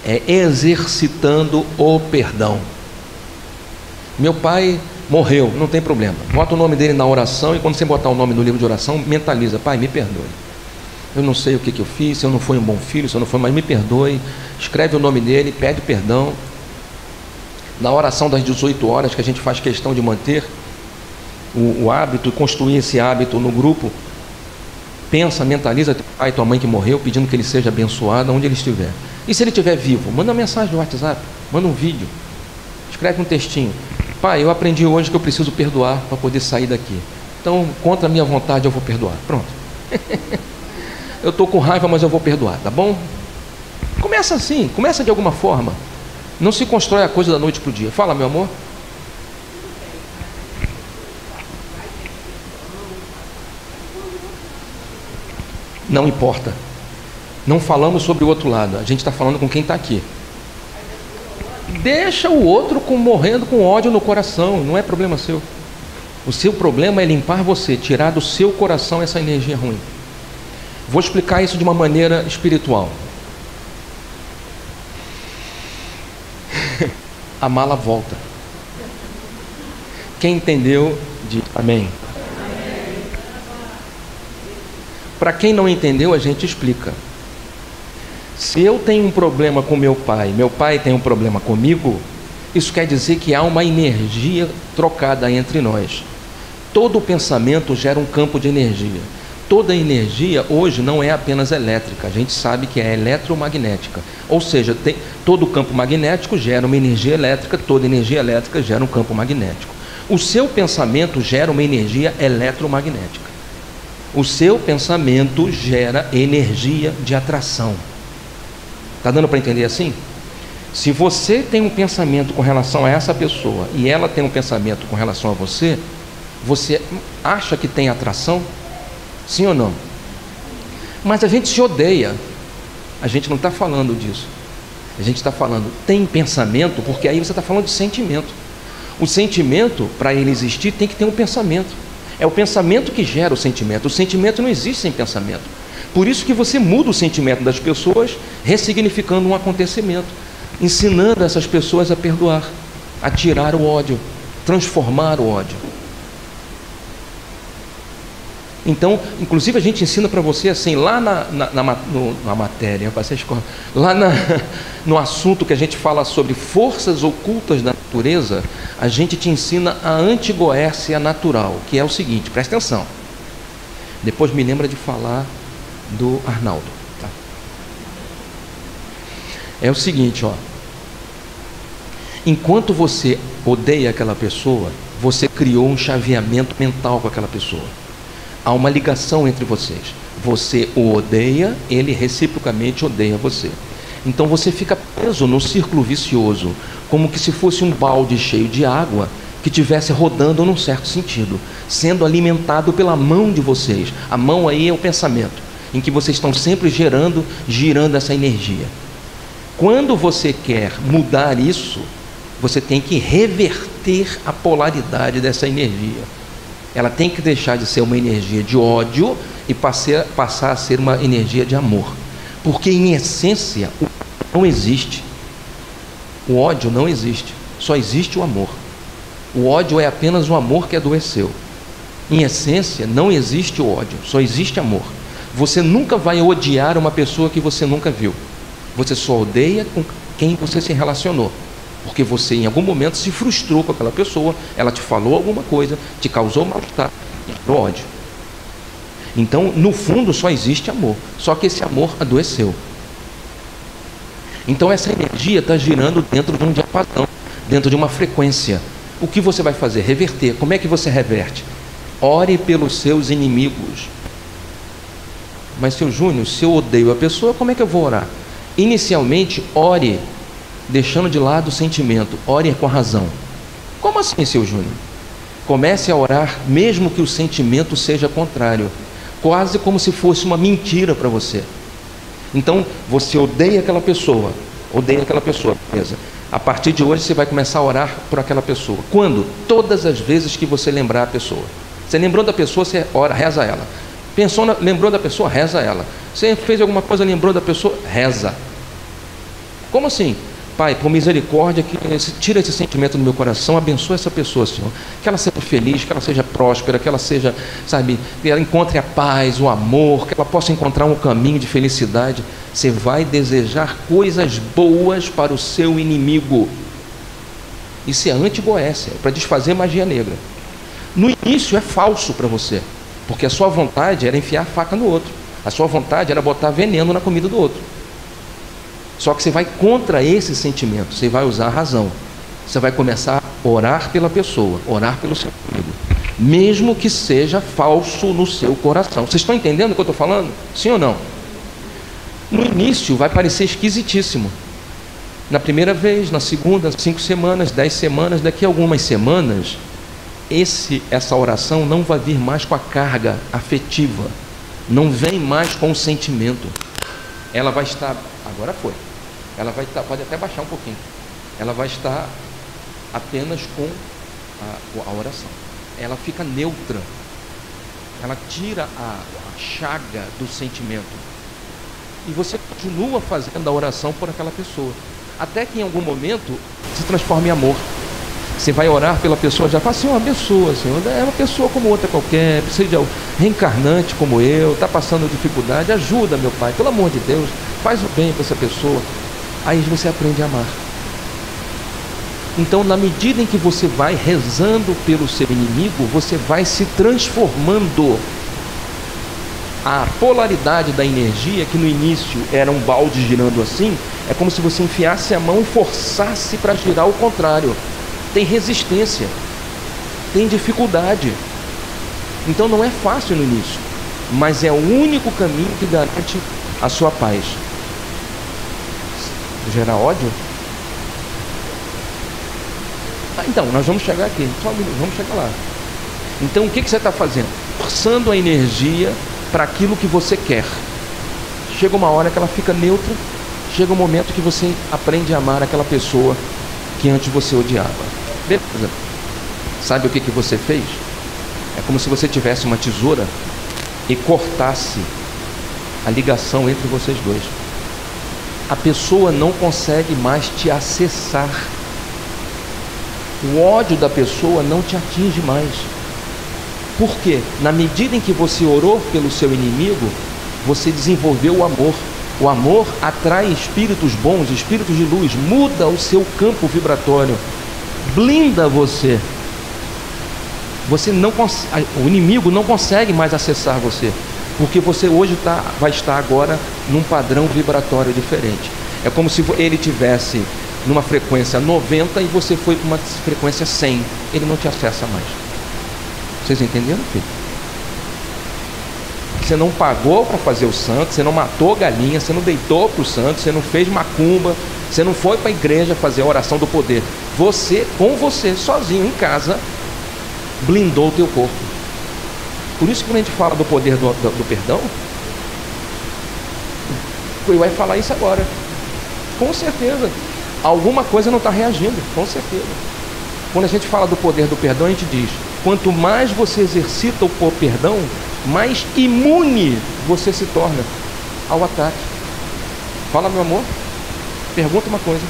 é exercitando o perdão. Meu pai morreu, não tem problema. Bota o nome dele na oração e quando você botar o nome no livro de oração, mentaliza: Pai, me perdoe. Eu não sei o que eu fiz, se eu não fui um bom filho, se eu não fui, mas me perdoe. Escreve o nome dele, pede perdão. Na oração das 18 horas, que a gente faz questão de manter o hábito e construir esse hábito no grupo, pensa, mentaliza teu pai e tua mãe que morreu, pedindo que ele seja abençoado onde ele estiver. E se ele estiver vivo, manda uma mensagem no WhatsApp, manda um vídeo, escreve um textinho: Pai, eu aprendi hoje que eu preciso perdoar para poder sair daqui. Então, contra a minha vontade, eu vou perdoar. Pronto. Eu estou com raiva, mas eu vou perdoar, tá bom? Começa assim, começa de alguma forma. Não se constrói a coisa da noite para o dia. Fala, meu amor. Não importa. Não falamos sobre o outro lado. A gente está falando com quem está aqui. Deixa o outro morrendo com ódio no coração. Não é problema seu. O seu problema é limpar você, tirar do seu coração essa energia ruim. Vou explicar isso de uma maneira espiritual. A mala volta. Quem entendeu, diz amém. Para quem não entendeu, a gente explica. Se eu tenho um problema com meu pai tem um problema comigo, isso quer dizer que há uma energia trocada entre nós. Todo pensamento gera um campo de energia. Toda energia hoje não é apenas elétrica, a gente sabe que é eletromagnética. Ou seja, todo campo magnético gera uma energia elétrica, toda energia elétrica gera um campo magnético. O seu pensamento gera uma energia eletromagnética. O seu pensamento gera energia de atração. Está dando para entender assim? Se você tem um pensamento com relação a essa pessoa e ela tem um pensamento com relação a você, você acha que tem atração? Sim ou não? Mas a gente se odeia. A gente não está falando disso. A gente está falando, tem pensamento, porque aí você está falando de sentimento. O sentimento, para ele existir, tem que ter um pensamento. É o pensamento que gera o sentimento. O sentimento não existe sem pensamento. Por isso que você muda o sentimento das pessoas, ressignificando um acontecimento, ensinando essas pessoas a perdoar, a tirar o ódio, transformar o ódio. Então, inclusive a gente ensina para você assim, lá na matéria, lá no assunto que a gente fala sobre forças ocultas da natureza, a gente te ensina a antigoércia natural, que é o seguinte, presta atenção. Depois me lembra de falar do Arnaldo. Tá? É o seguinte, ó. Enquanto você odeia aquela pessoa, você criou um chaveamento mental com aquela pessoa. Há uma ligação entre vocês. Você o odeia, ele reciprocamente odeia você. Então você fica preso no círculo vicioso, como que se fosse um balde cheio de água que estivesse rodando num certo sentido, sendo alimentado pela mão de vocês. A mão aí é o pensamento, em que vocês estão sempre girando essa energia. Quando você quer mudar isso, você tem que reverter a polaridade dessa energia. Ela tem que deixar de ser uma energia de ódio e passar a ser uma energia de amor. Porque, em essência, o ódio não existe. O ódio não existe. Só existe o amor. O ódio é apenas o amor que adoeceu. Em essência, não existe o ódio. Só existe amor. Você nunca vai odiar uma pessoa que você nunca viu. Você só odeia com quem você se relacionou. Porque você em algum momento se frustrou com aquela pessoa, ela te falou alguma coisa, te causou mal-estar, ódio. Então, no fundo, só existe amor. Só que esse amor adoeceu. Então, essa energia está girando dentro de um diapasão, dentro de uma frequência. O que você vai fazer? Reverter. Como é que você reverte? Ore pelos seus inimigos. Mas, seu Júnior, se eu odeio a pessoa, como é que eu vou orar? Inicialmente, ore deixando de lado o sentimento, ore com a razão. Como assim, seu Júnior? Comece a orar mesmo que o sentimento seja contrário, quase como se fosse uma mentira para você. Então, você odeia aquela pessoa, beleza. A partir de hoje você vai começar a orar por aquela pessoa. Quando? Todas as vezes que você lembrar a pessoa. Você lembrou da pessoa, você ora, reza ela. Lembrou da pessoa, reza ela. Você fez alguma coisa, lembrou da pessoa, reza. Como assim? Pai, por misericórdia, tira esse sentimento do meu coração, abençoa essa pessoa, Senhor. Que ela seja feliz, que ela seja próspera, que ela seja, que ela encontre a paz, o amor, que ela possa encontrar um caminho de felicidade. Você vai desejar coisas boas para o seu inimigo. Isso é anti-goécia, é para desfazer magia negra. No início é falso para você, porque a sua vontade era enfiar a faca no outro. A sua vontade era botar veneno na comida do outro. Só que você vai contra esse sentimento, você vai usar a razão. Você vai começar a orar pela pessoa, orar pelo seu amigo, mesmo que seja falso no seu coração. Vocês estão entendendo o que eu estou falando? Sim ou não? No início vai parecer esquisitíssimo. Na primeira vez, na segunda, 5 semanas, 10 semanas, daqui a algumas semanas, essa oração não vai vir mais com a carga afetiva, não vem mais com o sentimento. Ela vai estar, agora foi, ela vai estar, pode até baixar um pouquinho, ela vai estar apenas com a oração. Ela fica neutra, ela tira a chaga do sentimento, e você continua fazendo a oração por aquela pessoa, até que em algum momento se transforme em amor. Você vai orar pela pessoa, já fala, Senhor, abençoa, Senhor, é uma pessoa como outra qualquer, precisa de reencarnante como eu, está passando dificuldade, ajuda, meu Pai, pelo amor de Deus, faz o bem para essa pessoa. Aí você aprende a amar. Então, na medida em que você vai rezando pelo seu inimigo, você vai se transformando. A polaridade da energia, que no início era um balde girando assim, é como se você enfiasse a mão e forçasse para girar o contrário. Tem resistência, tem dificuldade. Então não é fácil no início, mas é o único caminho que garante a sua paz. Gerar ódio? Então, nós vamos chegar aqui, só um minuto, vamos chegar lá. Então, o que você está fazendo? Forçando a energia para aquilo que você quer. Chega uma hora que ela fica neutra, chega um momento que você aprende a amar aquela pessoa que antes você odiava. Beleza. Sabe o que você fez? É como se você tivesse uma tesoura e cortasse a ligação entre vocês dois. A pessoa não consegue mais te acessar. O ódio da pessoa não te atinge mais. Por quê? Na medida em que você orou pelo seu inimigo, você desenvolveu o amor. O amor atrai espíritos bons, espíritos de luz, muda o seu campo vibratório, blinda você. Você não o inimigo não consegue mais acessar você, porque você hoje vai estar agora num padrão vibratório diferente. É como se ele tivesse numa frequência 90 e você foi para uma frequência 100. Ele não te acessa mais. Vocês entenderam, filho? Você não pagou para fazer o santo, você não matou galinha, você não deitou para o santo, você não fez macumba, você não foi para a igreja fazer a oração do poder. Você, com você, sozinho em casa, blindou o teu corpo. Por isso que quando a gente fala do poder do perdão, ele vai falar isso agora. Com certeza. Alguma coisa não está reagindo, com certeza. Quando a gente fala do poder do perdão, a gente diz: quanto mais você exercita o perdão, mais imune você se torna ao ataque. Fala, meu amor. Pergunta uma coisa.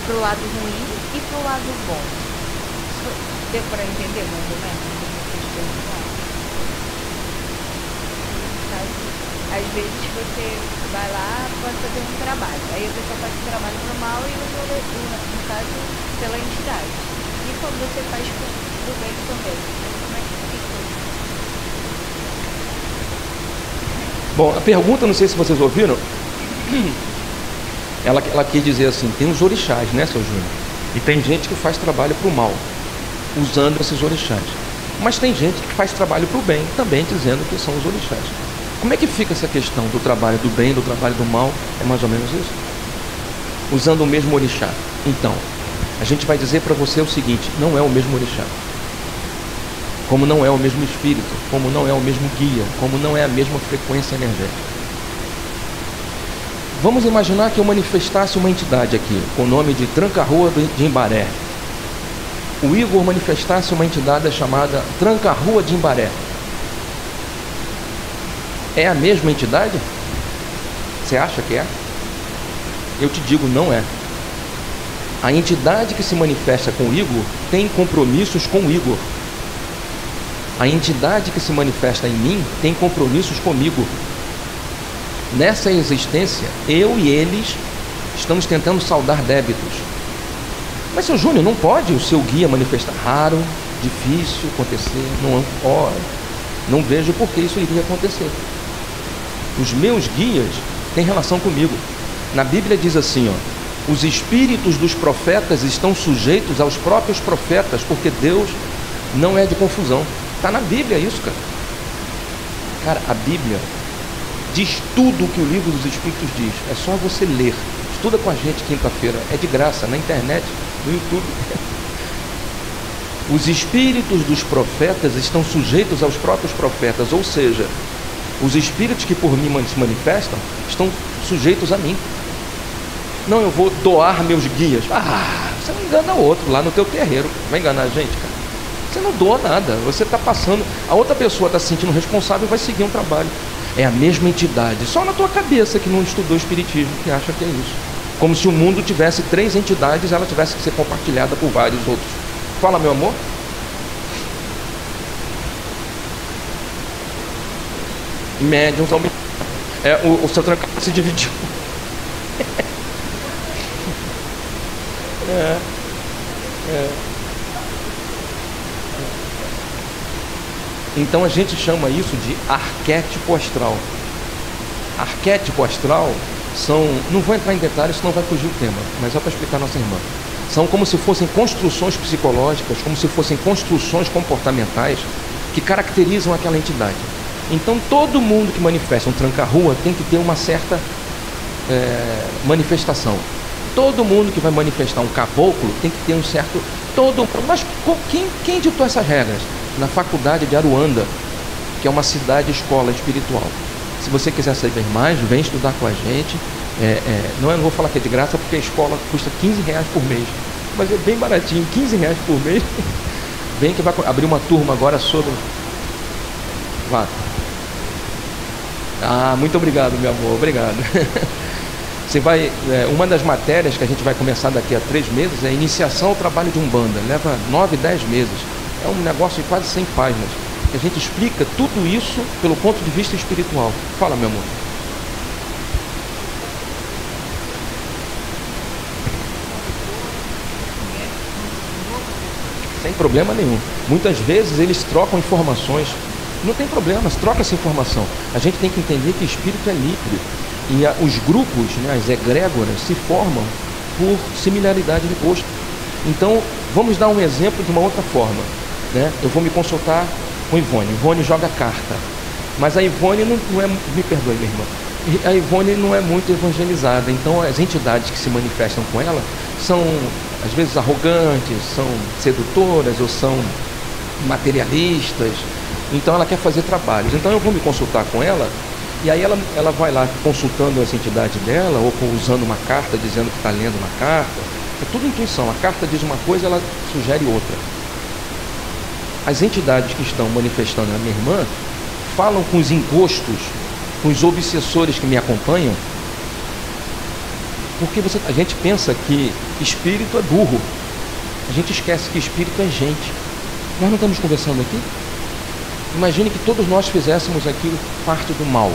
Pro lado ruim e pro lado bom. Deu para entender mais ou menos? Às vezes você vai lá para fazer um trabalho, aí a pessoa faz o trabalho pro mal e no caso pela entidade. E quando você faz pro bem também, como é que fica? Bom, a pergunta, não sei se vocês ouviram, ela quis dizer assim: tem os orixás, né, seu Júnior? E tem gente que faz trabalho para o mal, usando esses orixás. Mas tem gente que faz trabalho para o bem, também dizendo que são os orixás. Como é que fica essa questão do trabalho do bem, do trabalho do mal? É mais ou menos isso? Usando o mesmo orixá. Então, a gente vai dizer para você o seguinte: não é o mesmo orixá. Como não é o mesmo espírito, como não é o mesmo guia, como não é a mesma frequência energética. Vamos imaginar que eu manifestasse uma entidade aqui, com o nome de Tranca-Rua de Imbaré. O Igor manifestasse uma entidade chamada Tranca-Rua de Imbaré. É a mesma entidade? Você acha que é? Eu te digo, não é. A entidade que se manifesta com o Igor tem compromissos com o Igor. A entidade que se manifesta em mim tem compromissos comigo. Nessa existência, eu e eles estamos tentando saldar débitos. Mas, seu Júnior, não pode o seu guia manifestar? Raro, difícil acontecer, não vejo por que isso iria acontecer. Os meus guias têm relação comigo. Na Bíblia diz assim, ó: os espíritos dos profetas estão sujeitos aos próprios profetas, porque Deus não é de confusão. Está na Bíblia isso, cara. Cara, a Bíblia diz tudo o que o livro dos Espíritos diz. É só você ler. Estuda com a gente quinta-feira. É de graça, na internet, no YouTube. Os espíritos dos profetas estão sujeitos aos próprios profetas. Ou seja, os espíritos que por mim se manifestam estão sujeitos a mim. Não, eu vou doar meus guias. Você não engana outro lá no teu terreiro. Vai enganar a gente, cara? Você não doa nada. Você está passando... A outra pessoa está se sentindo responsável e vai seguir um trabalho. É a mesma entidade, só na tua cabeça que não estudou espiritismo que acha que é isso. Como se o mundo tivesse 3 entidades, ela tivesse que ser compartilhada por vários outros. Fala, meu amor. médiums ao o seu tranca se dividiu. Então a gente chama isso de arquétipo astral. Arquétipo astral são, não vou entrar em detalhes, senão vai fugir o tema, mas é para explicar a nossa irmã. São como se fossem construções psicológicas, como se fossem construções comportamentais que caracterizam aquela entidade. Então todo mundo que manifesta um tranca-rua tem que ter uma certa manifestação. Todo mundo que vai manifestar um caboclo tem que ter um certo... Mas quem ditou essas regras? Na faculdade de Aruanda, que é uma cidade-escola espiritual. Se você quiser saber mais, vem estudar com a gente. Não vou falar que é de graça, porque a escola custa R$15 por mês. Mas é bem baratinho, R$15 por mês. Vem que vai abrir uma turma agora sobre... Vá. Muito obrigado, meu amor, obrigado. Você vai, uma das matérias que a gente vai começar daqui a 3 meses é iniciação ao trabalho de Umbanda. Leva 9, 10 meses. É um negócio de quase 100 páginas. A gente explica tudo isso pelo ponto de vista espiritual. Fala, meu amor. Sem problema nenhum. Muitas vezes eles trocam informações. Não tem problema, troca essa informação. A gente tem que entender que espírito é livre. E os grupos, as egrégoras, se formam por similaridade de gosto. Então, vamos dar um exemplo de uma outra forma. Eu vou me consultar com Ivone. Ivone joga carta. Mas a Ivone não é... Me perdoe, minha irmã. A Ivone não é muito evangelizada. Então, as entidades que se manifestam com ela são, às vezes, arrogantes, são sedutoras ou são materialistas. Então, ela quer fazer trabalhos. Então, eu vou me consultar com ela. E aí ela vai lá consultando essa entidade dela, ou usando uma carta, dizendo que está lendo uma carta. É tudo intuição. A carta diz uma coisa, ela sugere outra. As entidades que estão manifestando a minha irmã falam com os encostos, com os obsessores que me acompanham, porque a gente pensa que espírito é burro. A gente esquece que espírito é gente. Nós não estamos conversando aqui? Imagine que todos nós fizéssemos aqui parte do mal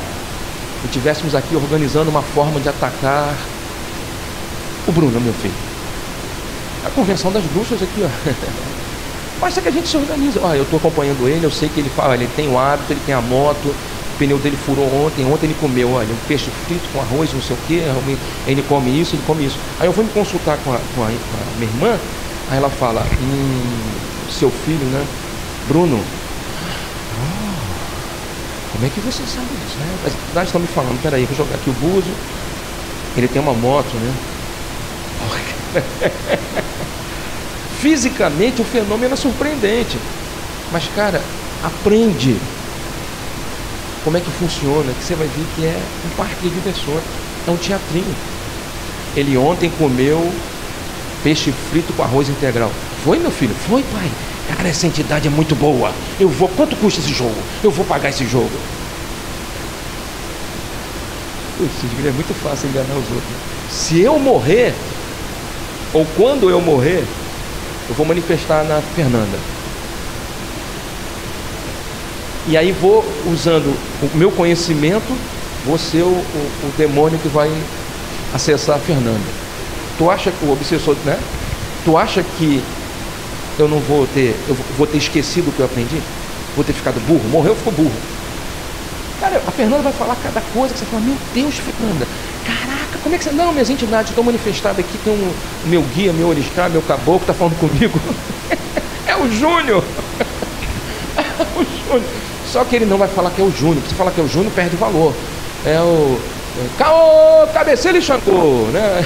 e estivéssemos aqui organizando uma forma de atacar o Bruno, meu filho. A convenção das bruxas aqui, ó. Basta que a gente se organiza. Eu estou acompanhando ele, eu sei que ele fala, ele tem o hábito, ele tem a moto, o pneu dele furou ontem ele comeu, um peixe frito com arroz, não sei o que, ele come isso, ele come isso. Aí eu vou me consultar com a minha irmã, aí ela fala, seu filho, né, Bruno, como é que você sabe disso, né? As entidades estão me falando, peraí, vou jogar aqui o buzo, ele tem uma moto, né? Fisicamente o fenômeno é surpreendente, mas cara, aprende como é que funciona, que você vai ver que é um parque de diversões, é um teatrinho. Ele ontem comeu peixe frito com arroz integral. Foi, meu filho? Foi, pai. Cara, essa entidade é muito boa. Quanto custa esse jogo? Eu vou pagar esse jogo. Puxa, é muito fácil enganar os outros. Se eu morrer, ou quando eu morrer, eu vou manifestar na Fernanda. E aí vou, usando o meu conhecimento, vou ser o demônio que vai acessar a Fernanda. Tu acha que o obsessor, né? Tu acha que eu vou ter esquecido o que eu aprendi? Vou ter ficado burro? Morreu, ficou burro. Cara, a Fernanda vai falar cada coisa que você fala, meu Deus, Fernanda, caraca, como é que você... Não, minhas entidades estão manifestadas aqui, tem o meu guia, meu orixá, meu caboclo, está falando comigo. É o Júnior. É o Júnior. Só que ele não vai falar que é o Júnior. Se falar que é o Júnior, perde valor. É o... Caô, cabeceira e Xangô, né?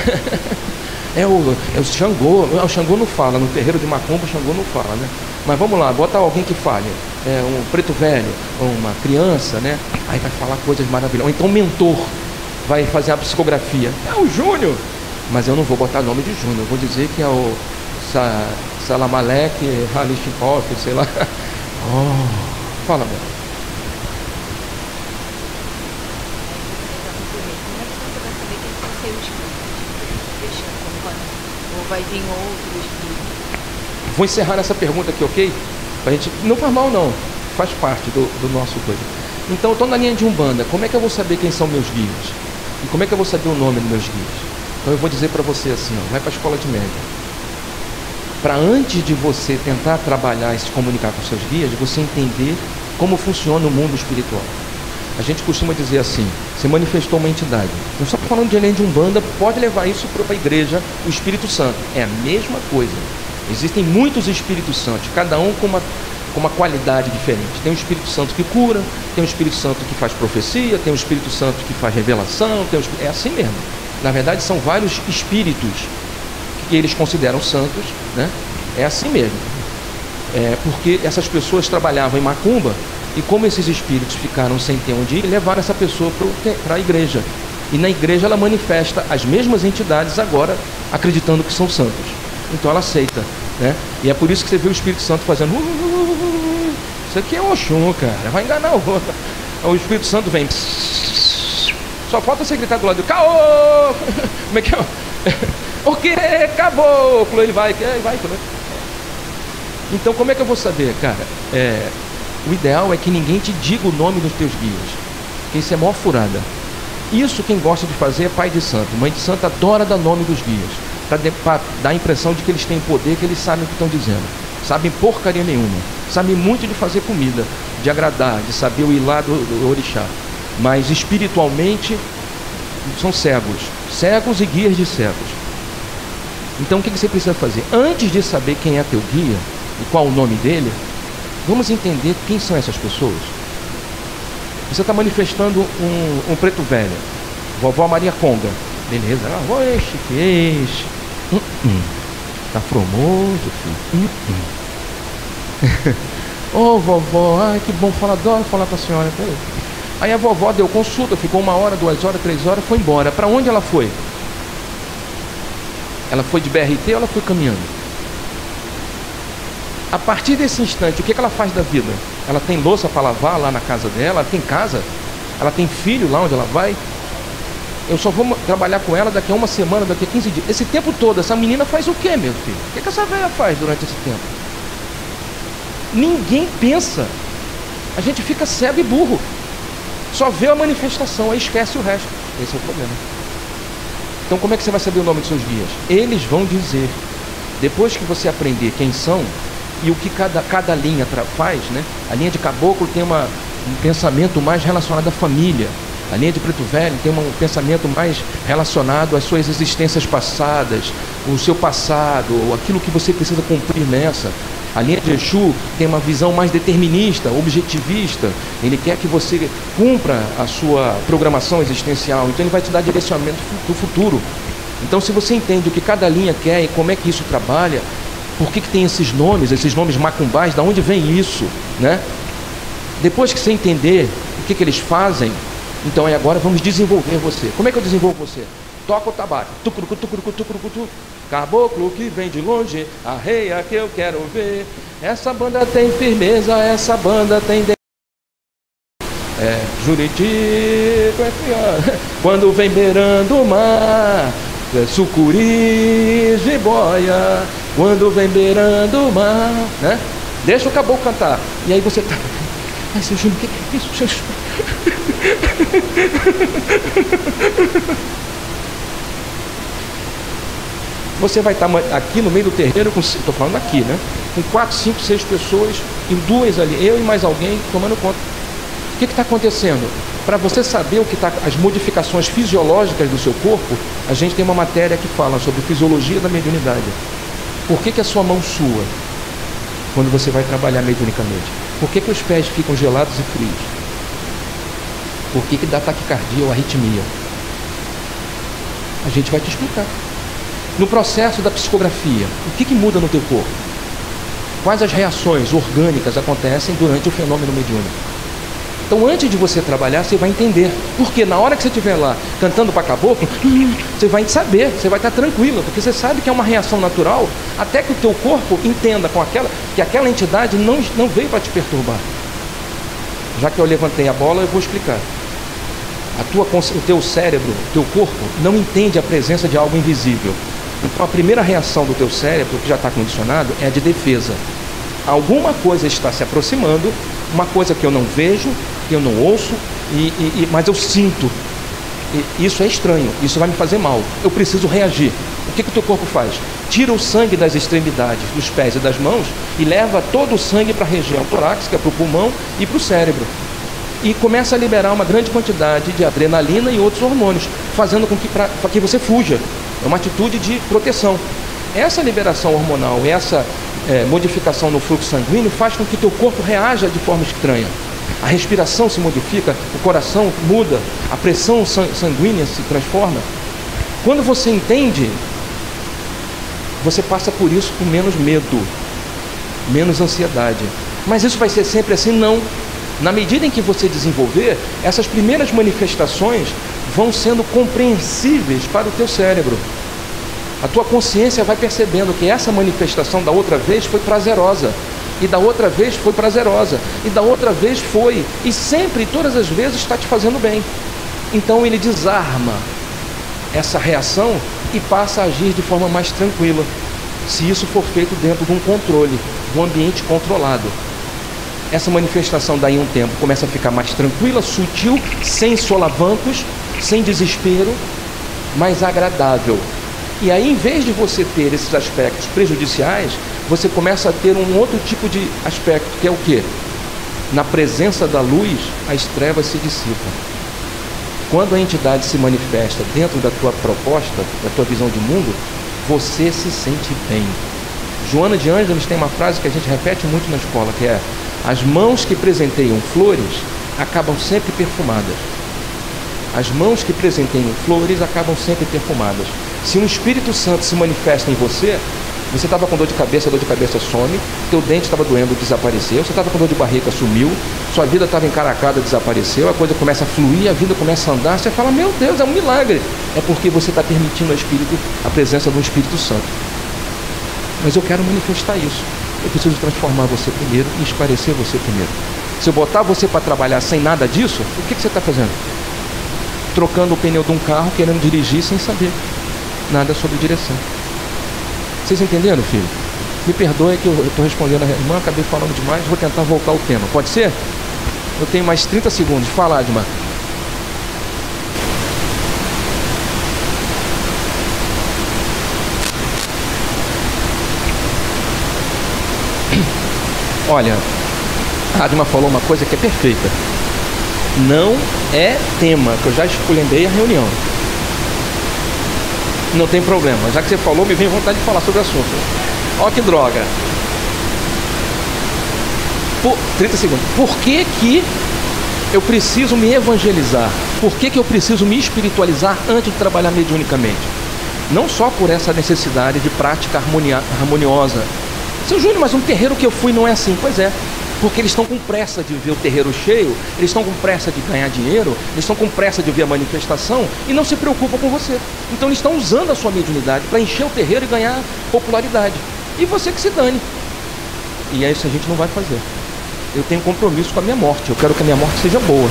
É o Xangô. O Xangô não fala. No terreiro de Macumba, o Xangô não fala, né? Mas vamos lá, bota alguém que fale. Um preto velho, uma criança, né? Aí vai falar coisas maravilhosas. Ou então o mentor vai fazer a psicografia. É o Júnior. Mas eu não vou botar nome de Júnior. Eu vou dizer que é o Salamalek Halishnikov, sei lá. Oh, fala, meu. Vai vir outros. Vou encerrar essa pergunta aqui, ok? Pra gente... Não faz mal, não. Faz parte do nosso coisa. Então eu estou na linha de Umbanda, como é que eu vou saber quem são meus guias? E como é que eu vou saber o nome dos meus guias? Então eu vou dizer para você assim, ó, vai para a escola de médium. Para antes de você tentar trabalhar e se comunicar com seus guias, você entender como funciona o mundo espiritual. A gente costuma dizer assim, se manifestou uma entidade. Não estou falando de além de Umbanda, pode levar isso para a igreja, o Espírito Santo. É a mesma coisa. Existem muitos Espíritos Santos, cada um com uma qualidade diferente. Tem um Espírito Santo que cura, tem um Espírito Santo que faz profecia, tem um Espírito Santo que faz revelação, é assim mesmo. Na verdade, são vários espíritos que eles consideram santos, né? É assim mesmo. Porque essas pessoas trabalhavam em macumba e como esses espíritos ficaram sem ter onde ir, levaram essa pessoa para a igreja. E na igreja ela manifesta as mesmas entidades agora, acreditando que são santos. Então ela aceita, né? E é por isso que você vê o Espírito Santo fazendo isso aqui é Oxum, cara, vai enganar o outro. O Espírito Santo vem, só falta você gritar do lado do caô. Como é que é? O que? Caboclo. Ele vai. Então como é que eu vou saber, cara? O ideal é que ninguém te diga o nome dos teus guias, porque isso é mó furada. Isso quem gosta de fazer é pai de santo. Mãe de santo adora dar nome dos guias, para dar a impressão de que eles têm poder, que eles sabem o que estão dizendo. Sabem porcaria nenhuma. Sabem muito de fazer comida, de agradar, de saber o ilá do orixá. Mas espiritualmente são cegos e guias de cegos. Então o que você precisa fazer? Antes de saber quem é teu guia e qual o nome dele, vamos entender quem são essas pessoas. Você está manifestando um preto velho, vovó Maria Conga, beleza? Tá formoso, filho. Ô vovó, ai que bom, adoro falar com a senhora. Aí a vovó deu consulta, ficou 1 hora, 2 horas, 3 horas, foi embora. Para onde ela foi? Ela foi de BRT ou ela foi caminhando? A partir desse instante, o que ela faz da vida? Ela tem louça para lavar lá na casa dela? Ela tem casa? Ela tem filho lá onde ela vai? Eu só vou trabalhar com ela daqui a 1 semana, daqui a 15 dias. Esse tempo todo, essa menina faz o quê, meu filho? O que essa velha faz durante esse tempo? Ninguém pensa. A gente fica cego e burro. Só vê a manifestação, aí esquece o resto. Esse é o problema. Então como é que você vai saber o nome dos seus guias? Eles vão dizer. Depois que você aprender quem são e o que cada linha faz, né? A linha de caboclo tem um pensamento mais relacionado à família. A linha de preto velho tem um pensamento mais relacionado às suas existências passadas, o seu passado, ou aquilo que você precisa cumprir nessa. A linha de Exu tem uma visão mais determinista, objetivista. Ele quer que você cumpra a sua programação existencial. Então ele vai te dar direcionamento do futuro. Então se você entende o que cada linha quer e como é que isso trabalha, por que tem esses nomes macumbais, de onde vem isso, né? Depois que você entender o que eles fazem, então agora vamos desenvolver você. Como é que eu desenvolvo você? Toca o tabaco. Tucurucu, tucurucu, tucurucu. Caboclo que vem de longe, arreia que eu quero ver. Essa banda tem firmeza, essa banda tem... Juriti, quando vem beirando o mar, sucuri, jiboia, quando vem beirando o mar, né? Deixa o caboclo cantar. E aí você tá... Ai, seu Júnior, o que é isso, seu Júnior? Você vai estar aqui no meio do terreiro, estou falando aqui, né? Com 4, 5, 6 pessoas e 2 ali, eu e mais alguém tomando conta. O que está acontecendo? Para você saber o que as modificações fisiológicas do seu corpo, a gente tem uma matéria que fala sobre fisiologia da mediunidade. Por que a sua mão sua quando você vai trabalhar mediunicamente? Por que os pés ficam gelados e frios? Por que dá taquicardia ou arritmia? A gente vai te explicar. No processo da psicografia, o que muda no teu corpo? Quais as reações orgânicas acontecem durante o fenômeno mediúnico? Então, antes de você trabalhar, você vai entender. Porque na hora que você estiver lá cantando para caboclo, você vai saber, você vai estar tranquilo, porque você sabe que é uma reação natural, até que o teu corpo entenda que aquela entidade não veio para te perturbar. Já que eu levantei a bola, eu vou explicar. O teu cérebro, o teu corpo, não entende a presença de algo invisível. Então a primeira reação do teu cérebro, que já está condicionado, é a de defesa. Alguma coisa está se aproximando, uma coisa que eu não vejo, porque eu não ouço, mas eu sinto. Isso é estranho, isso vai me fazer mal. Eu preciso reagir. O que o teu corpo faz? Tira o sangue das extremidades, dos pés e das mãos e leva todo o sangue para a região torácica, para o pulmão e para o cérebro. E começa a liberar uma grande quantidade de adrenalina e outros hormônios, fazendo com que você fuja. É uma atitude de proteção. Essa liberação hormonal, essa modificação no fluxo sanguíneo faz com que teu corpo reaja de forma estranha. A respiração se modifica, o coração muda, a pressão sanguínea se transforma. Quando você entende, você passa por isso com menos medo, menos ansiedade. Mas isso vai ser sempre assim? Não. Na medida em que você desenvolver, essas primeiras manifestações vão sendo compreensíveis para o teu cérebro. A tua consciência vai percebendo que essa manifestação da outra vez foi prazerosa. E da outra vez foi prazerosa, e da outra vez foi, e sempre, todas as vezes, está te fazendo bem. Então ele desarma essa reação e passa a agir de forma mais tranquila, se isso for feito dentro de um controle, de um ambiente controlado. Essa manifestação daí um tempo começa a ficar mais tranquila, sutil, sem solavancos, sem desespero, mais agradável. E aí, em vez de você ter esses aspectos prejudiciais, você começa a ter um outro tipo de aspecto, que é o quê? Na presença da luz, as trevas se dissipam. Quando a entidade se manifesta dentro da tua proposta, da tua visão de mundo, você se sente bem. Joana de Ângeles tem uma frase que a gente repete muito na escola, que é: as mãos que presenteiam flores acabam sempre perfumadas. As mãos que presenteiam flores acabam sempre perfumadas. Se um Espírito Santo se manifesta em você, você estava com dor de cabeça some, teu dente estava doendo, desapareceu, você estava com dor de barriga, sumiu, sua vida estava encaracada, desapareceu, a coisa começa a fluir, a vida começa a andar, você fala: meu Deus, é um milagre. É porque você está permitindo a presença do Espírito Santo. Mas eu quero manifestar isso. Eu preciso transformar você primeiro e esclarecer você primeiro. Se eu botar você para trabalhar sem nada disso, o que você está fazendo? Trocando o pneu de um carro, querendo dirigir sem saber nada sobre direção. Vocês entenderam, filho? Me perdoe que eu estou respondendo a irmã, acabei falando demais, vou tentar voltar ao tema. Pode ser? Eu tenho mais 30 segundos. Fala, Adma. Olha, a Adma falou uma coisa que é perfeita. Não é tema, que eu já esculhambei a reunião. Não tem problema, já que você falou, me vem vontade de falar sobre o assunto. Ó que droga. 30 segundos. Por que eu preciso me evangelizar? Por que eu preciso me espiritualizar antes de trabalhar mediunicamente? Não só por essa necessidade de prática harmoniosa. Seu Júnior, mas um terreiro que eu fui não é assim. Pois é, porque eles estão com pressa de ver o terreiro cheio, eles estão com pressa de ganhar dinheiro, eles estão com pressa de ver a manifestação e não se preocupam com você. Então eles estão usando a sua mediunidade para encher o terreiro e ganhar popularidade. E você que se dane. E é isso que a gente não vai fazer. Eu tenho compromisso com a minha morte, eu quero que a minha morte seja boa.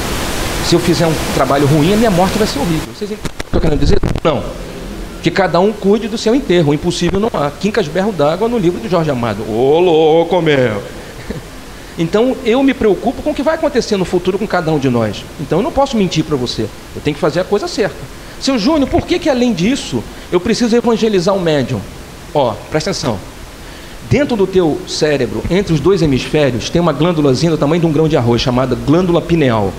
Se eu fizer um trabalho ruim, a minha morte vai ser horrível. Vocês entendem o que eu quero dizer? Não. Que cada um cuide do seu enterro, o impossível não há. Quincas Berro d'Água no livro de Jorge Amado. Ô louco meu! Então eu me preocupo com o que vai acontecer no futuro com cada um de nós. Então eu não posso mentir para você. Eu tenho que fazer a coisa certa. Seu Júnior, por que além disso eu preciso evangelizar o médium? Ó, presta atenção. Dentro do teu cérebro, entre os dois hemisférios, tem uma glândulazinha do tamanho de um grão de arroz, chamada glândula pineal.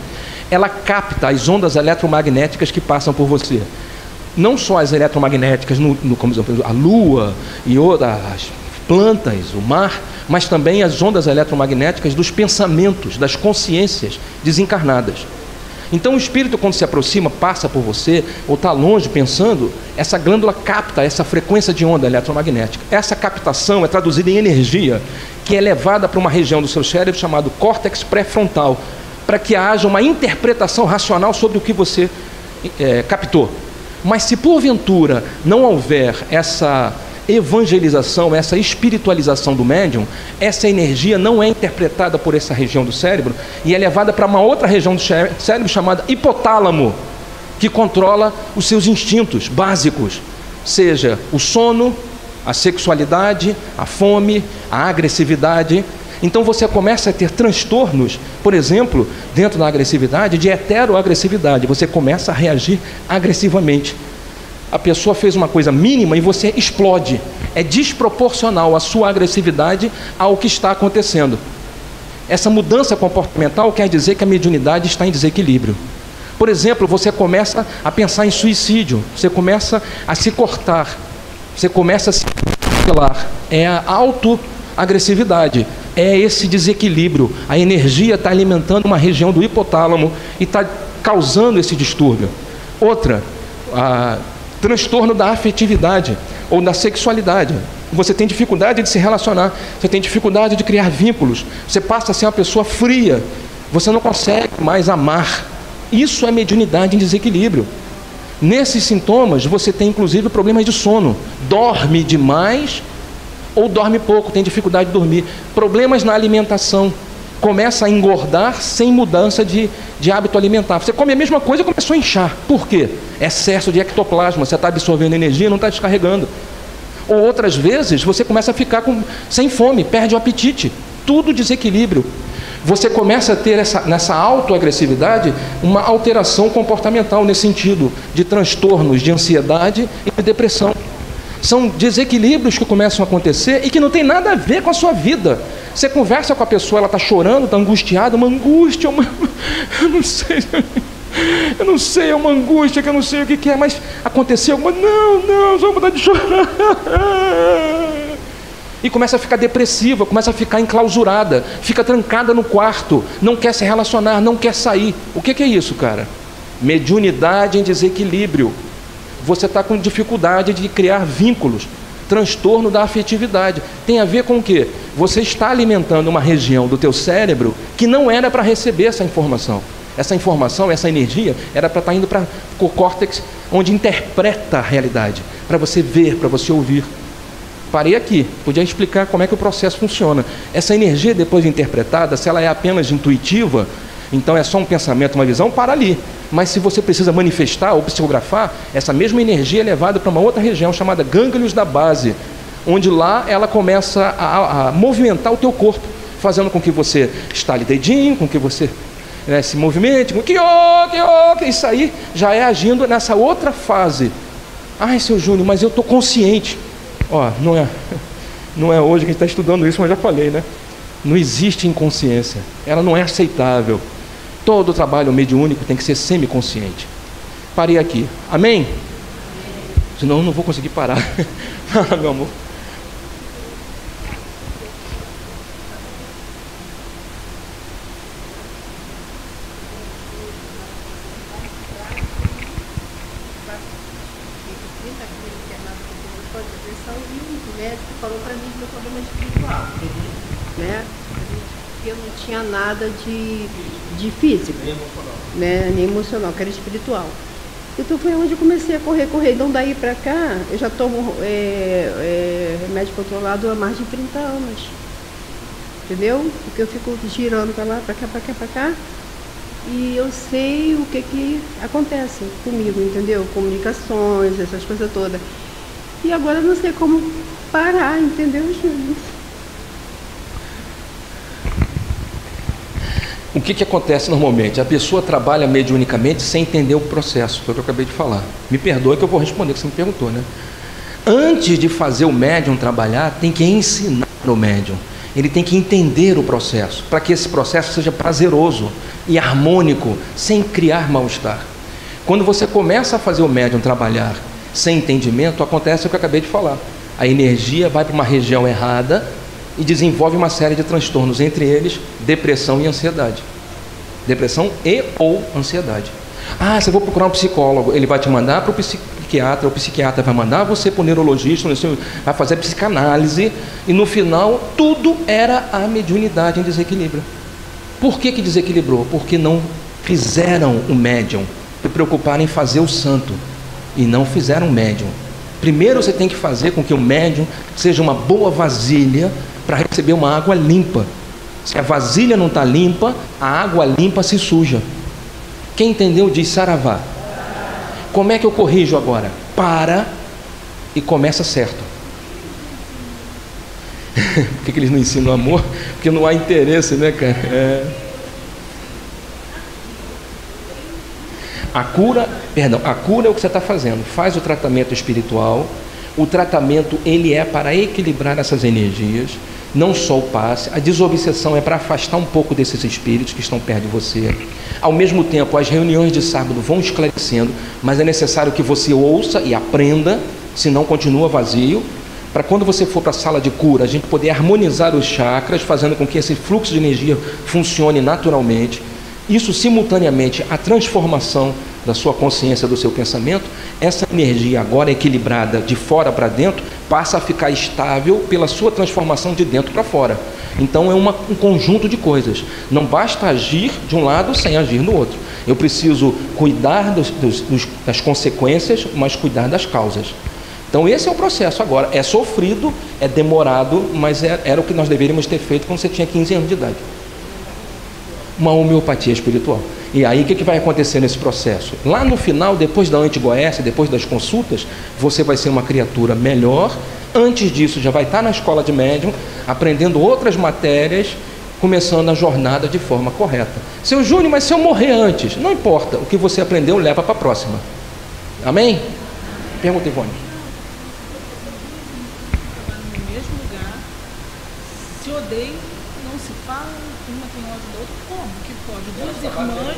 Ela capta as ondas eletromagnéticas que passam por você. Não só as eletromagnéticas, como exemplo, a lua e as plantas, o mar, mas também as ondas eletromagnéticas dos pensamentos, das consciências desencarnadas. Então o espírito, quando se aproxima, passa por você, ou está longe pensando, essa glândula capta essa frequência de onda eletromagnética. Essa captação é traduzida em energia, que é levada para uma região do seu cérebro chamado córtex pré-frontal, para que haja uma interpretação racional sobre o que você captou. Mas se porventura não houver essa evangelização, essa espiritualização do médium, essa energia não é interpretada por essa região do cérebro e é levada para uma outra região do cérebro chamada hipotálamo, que controla os seus instintos básicos, seja o sono, a sexualidade, a fome, a agressividade. Então você começa a ter transtornos, por exemplo, dentro da agressividade, de heteroagressividade. Você começa a reagir agressivamente. A pessoa fez uma coisa mínima e você explode. É desproporcional a sua agressividade ao que está acontecendo. Essa mudança comportamental quer dizer que a mediunidade está em desequilíbrio. Por exemplo, você começa a pensar em suicídio, você começa a se cortar, você começa a se cancelar. É a autoagressividade, é esse desequilíbrio. A energia está alimentando uma região do hipotálamo e está causando esse distúrbio. Outra, transtorno da afetividade ou da sexualidade. Você tem dificuldade de se relacionar, você tem dificuldade de criar vínculos, você passa a ser uma pessoa fria, você não consegue mais amar. Isso é mediunidade em desequilíbrio. Nesses sintomas, você tem inclusive problemas de sono. Dorme demais ou dorme pouco, tem dificuldade de dormir. Problemas na alimentação. Começa a engordar sem mudança de hábito alimentar. Você come a mesma coisa e começou a inchar. Por quê? Excesso de ectoplasma. Você está absorvendo energia e não está descarregando. Ou outras vezes, você começa a ficar sem fome, perde o apetite. Tudo desequilíbrio. Você começa a ter nessa autoagressividade uma alteração comportamental nesse sentido, de transtornos de ansiedade e de depressão. São desequilíbrios que começam a acontecer e que não tem nada a ver com a sua vida. Você conversa com a pessoa, ela está chorando, está angustiada, uma angústia, eu não sei, é uma angústia que eu não sei o que é, mas aconteceu alguma... Não, só vontade de chorar. E começa a ficar depressiva, começa a ficar enclausurada, fica trancada no quarto, não quer se relacionar, não quer sair. O que é isso, cara? Mediunidade em desequilíbrio. Você está com dificuldade de criar vínculos. Transtorno da afetividade. Tem a ver com o quê? Você está alimentando uma região do teu cérebro que não era para receber essa informação. Essa informação, essa energia, era para estar indo para o córtex, onde interpreta a realidade, para você ver, para você ouvir. Parei aqui, podia explicar como é que o processo funciona. Essa energia, depois de interpretada, se ela é apenas intuitiva, então é só um pensamento, uma visão, para ali. Mas se você precisa manifestar ou psicografar, essa mesma energia é levada para uma outra região chamada gânglios da base, onde lá ela começa a movimentar o teu corpo, fazendo com que você estale dedinho, com que você se movimente, com que isso aí já é agindo nessa outra fase. Ai, seu Júnior, mas eu estou consciente. Não é hoje que a gente está estudando isso, mas já falei, né? Não existe inconsciência, ela não é aceitável. Todo trabalho mediúnico tem que ser semiconsciente. Parei aqui, amém? Senão eu não vou conseguir parar. Meu amor. Falou para mim que meu problema é espiritual, né? Eu não tinha nada de físico, né? Nem emocional, que era espiritual. Então foi onde eu comecei a correr. Então daí para cá, eu já tomo remédio controlado há mais de 30 anos, entendeu? Porque eu fico girando para lá, para cá, para cá, para cá, e eu sei o que acontece comigo, entendeu? Comunicações, essas coisas todas. E agora eu não sei como parar, entendeu, Júlio? O que acontece normalmente? A pessoa trabalha mediunicamente sem entender o processo, foi o que eu acabei de falar. Me perdoe que eu vou responder, que você me perguntou, né? Antes de fazer o médium trabalhar, tem que ensinar o médium. Ele tem que entender o processo, para que esse processo seja prazeroso e harmônico, sem criar mal-estar. Quando você começa a fazer o médium trabalhar sem entendimento, acontece o que eu acabei de falar. A energia vai para uma região errada e desenvolve uma série de transtornos, entre eles depressão e ansiedade. Depressão e ou ansiedade. Você vai procurar um psicólogo, ele vai te mandar para o psiquiatra, o psiquiatra vai mandar você para o neurologista, vai fazer psicanálise, e no final tudo era a mediunidade em desequilíbrio. Por que desequilibrou? Porque não fizeram o médium, se preocuparam em fazer o santo e não fizeram o médium. Primeiro você tem que fazer com que o médium seja uma boa vasilha para receber uma água limpa. Se a vasilha não está limpa, a água limpa se suja. Quem entendeu diz saravá. Como é que eu corrijo agora? Para e começa certo. Por que eles não ensinam amor? Porque não há interesse, né, cara? A cura é o que você está fazendo. Faz o tratamento espiritual. O tratamento, ele é para equilibrar essas energias, não só o passe. A desobsessão é para afastar um pouco desses espíritos que estão perto de você. Ao mesmo tempo, as reuniões de sábado vão esclarecendo, mas é necessário que você ouça e aprenda, senão continua vazio, para quando você for para a sala de cura, a gente poder harmonizar os chakras, fazendo com que esse fluxo de energia funcione naturalmente. Isso simultaneamente, a transformação da sua consciência, do seu pensamento, essa energia agora equilibrada de fora para dentro, passa a ficar estável pela sua transformação de dentro para fora. Então é um conjunto de coisas. Não basta agir de um lado sem agir no outro. Eu preciso cuidar das consequências, mas cuidar das causas. Então esse é o processo agora. É sofrido, é demorado, mas era o que nós deveríamos ter feito quando você tinha 15 anos de idade. Uma homeopatia espiritual. E aí o que vai acontecer nesse processo? Lá no final, depois da antigoécia, depois das consultas, você vai ser uma criatura melhor. Antes disso, já vai estar na escola de médium, aprendendo outras matérias, começando a jornada de forma correta. Seu Júnior, mas se eu morrer antes? Não importa, o que você aprendeu leva para a próxima. Amém? Pergunta, Ivone. No mesmo lugar, se odeiam, não se falam, uma tem ódio da outra, como que pode? Duas irmãs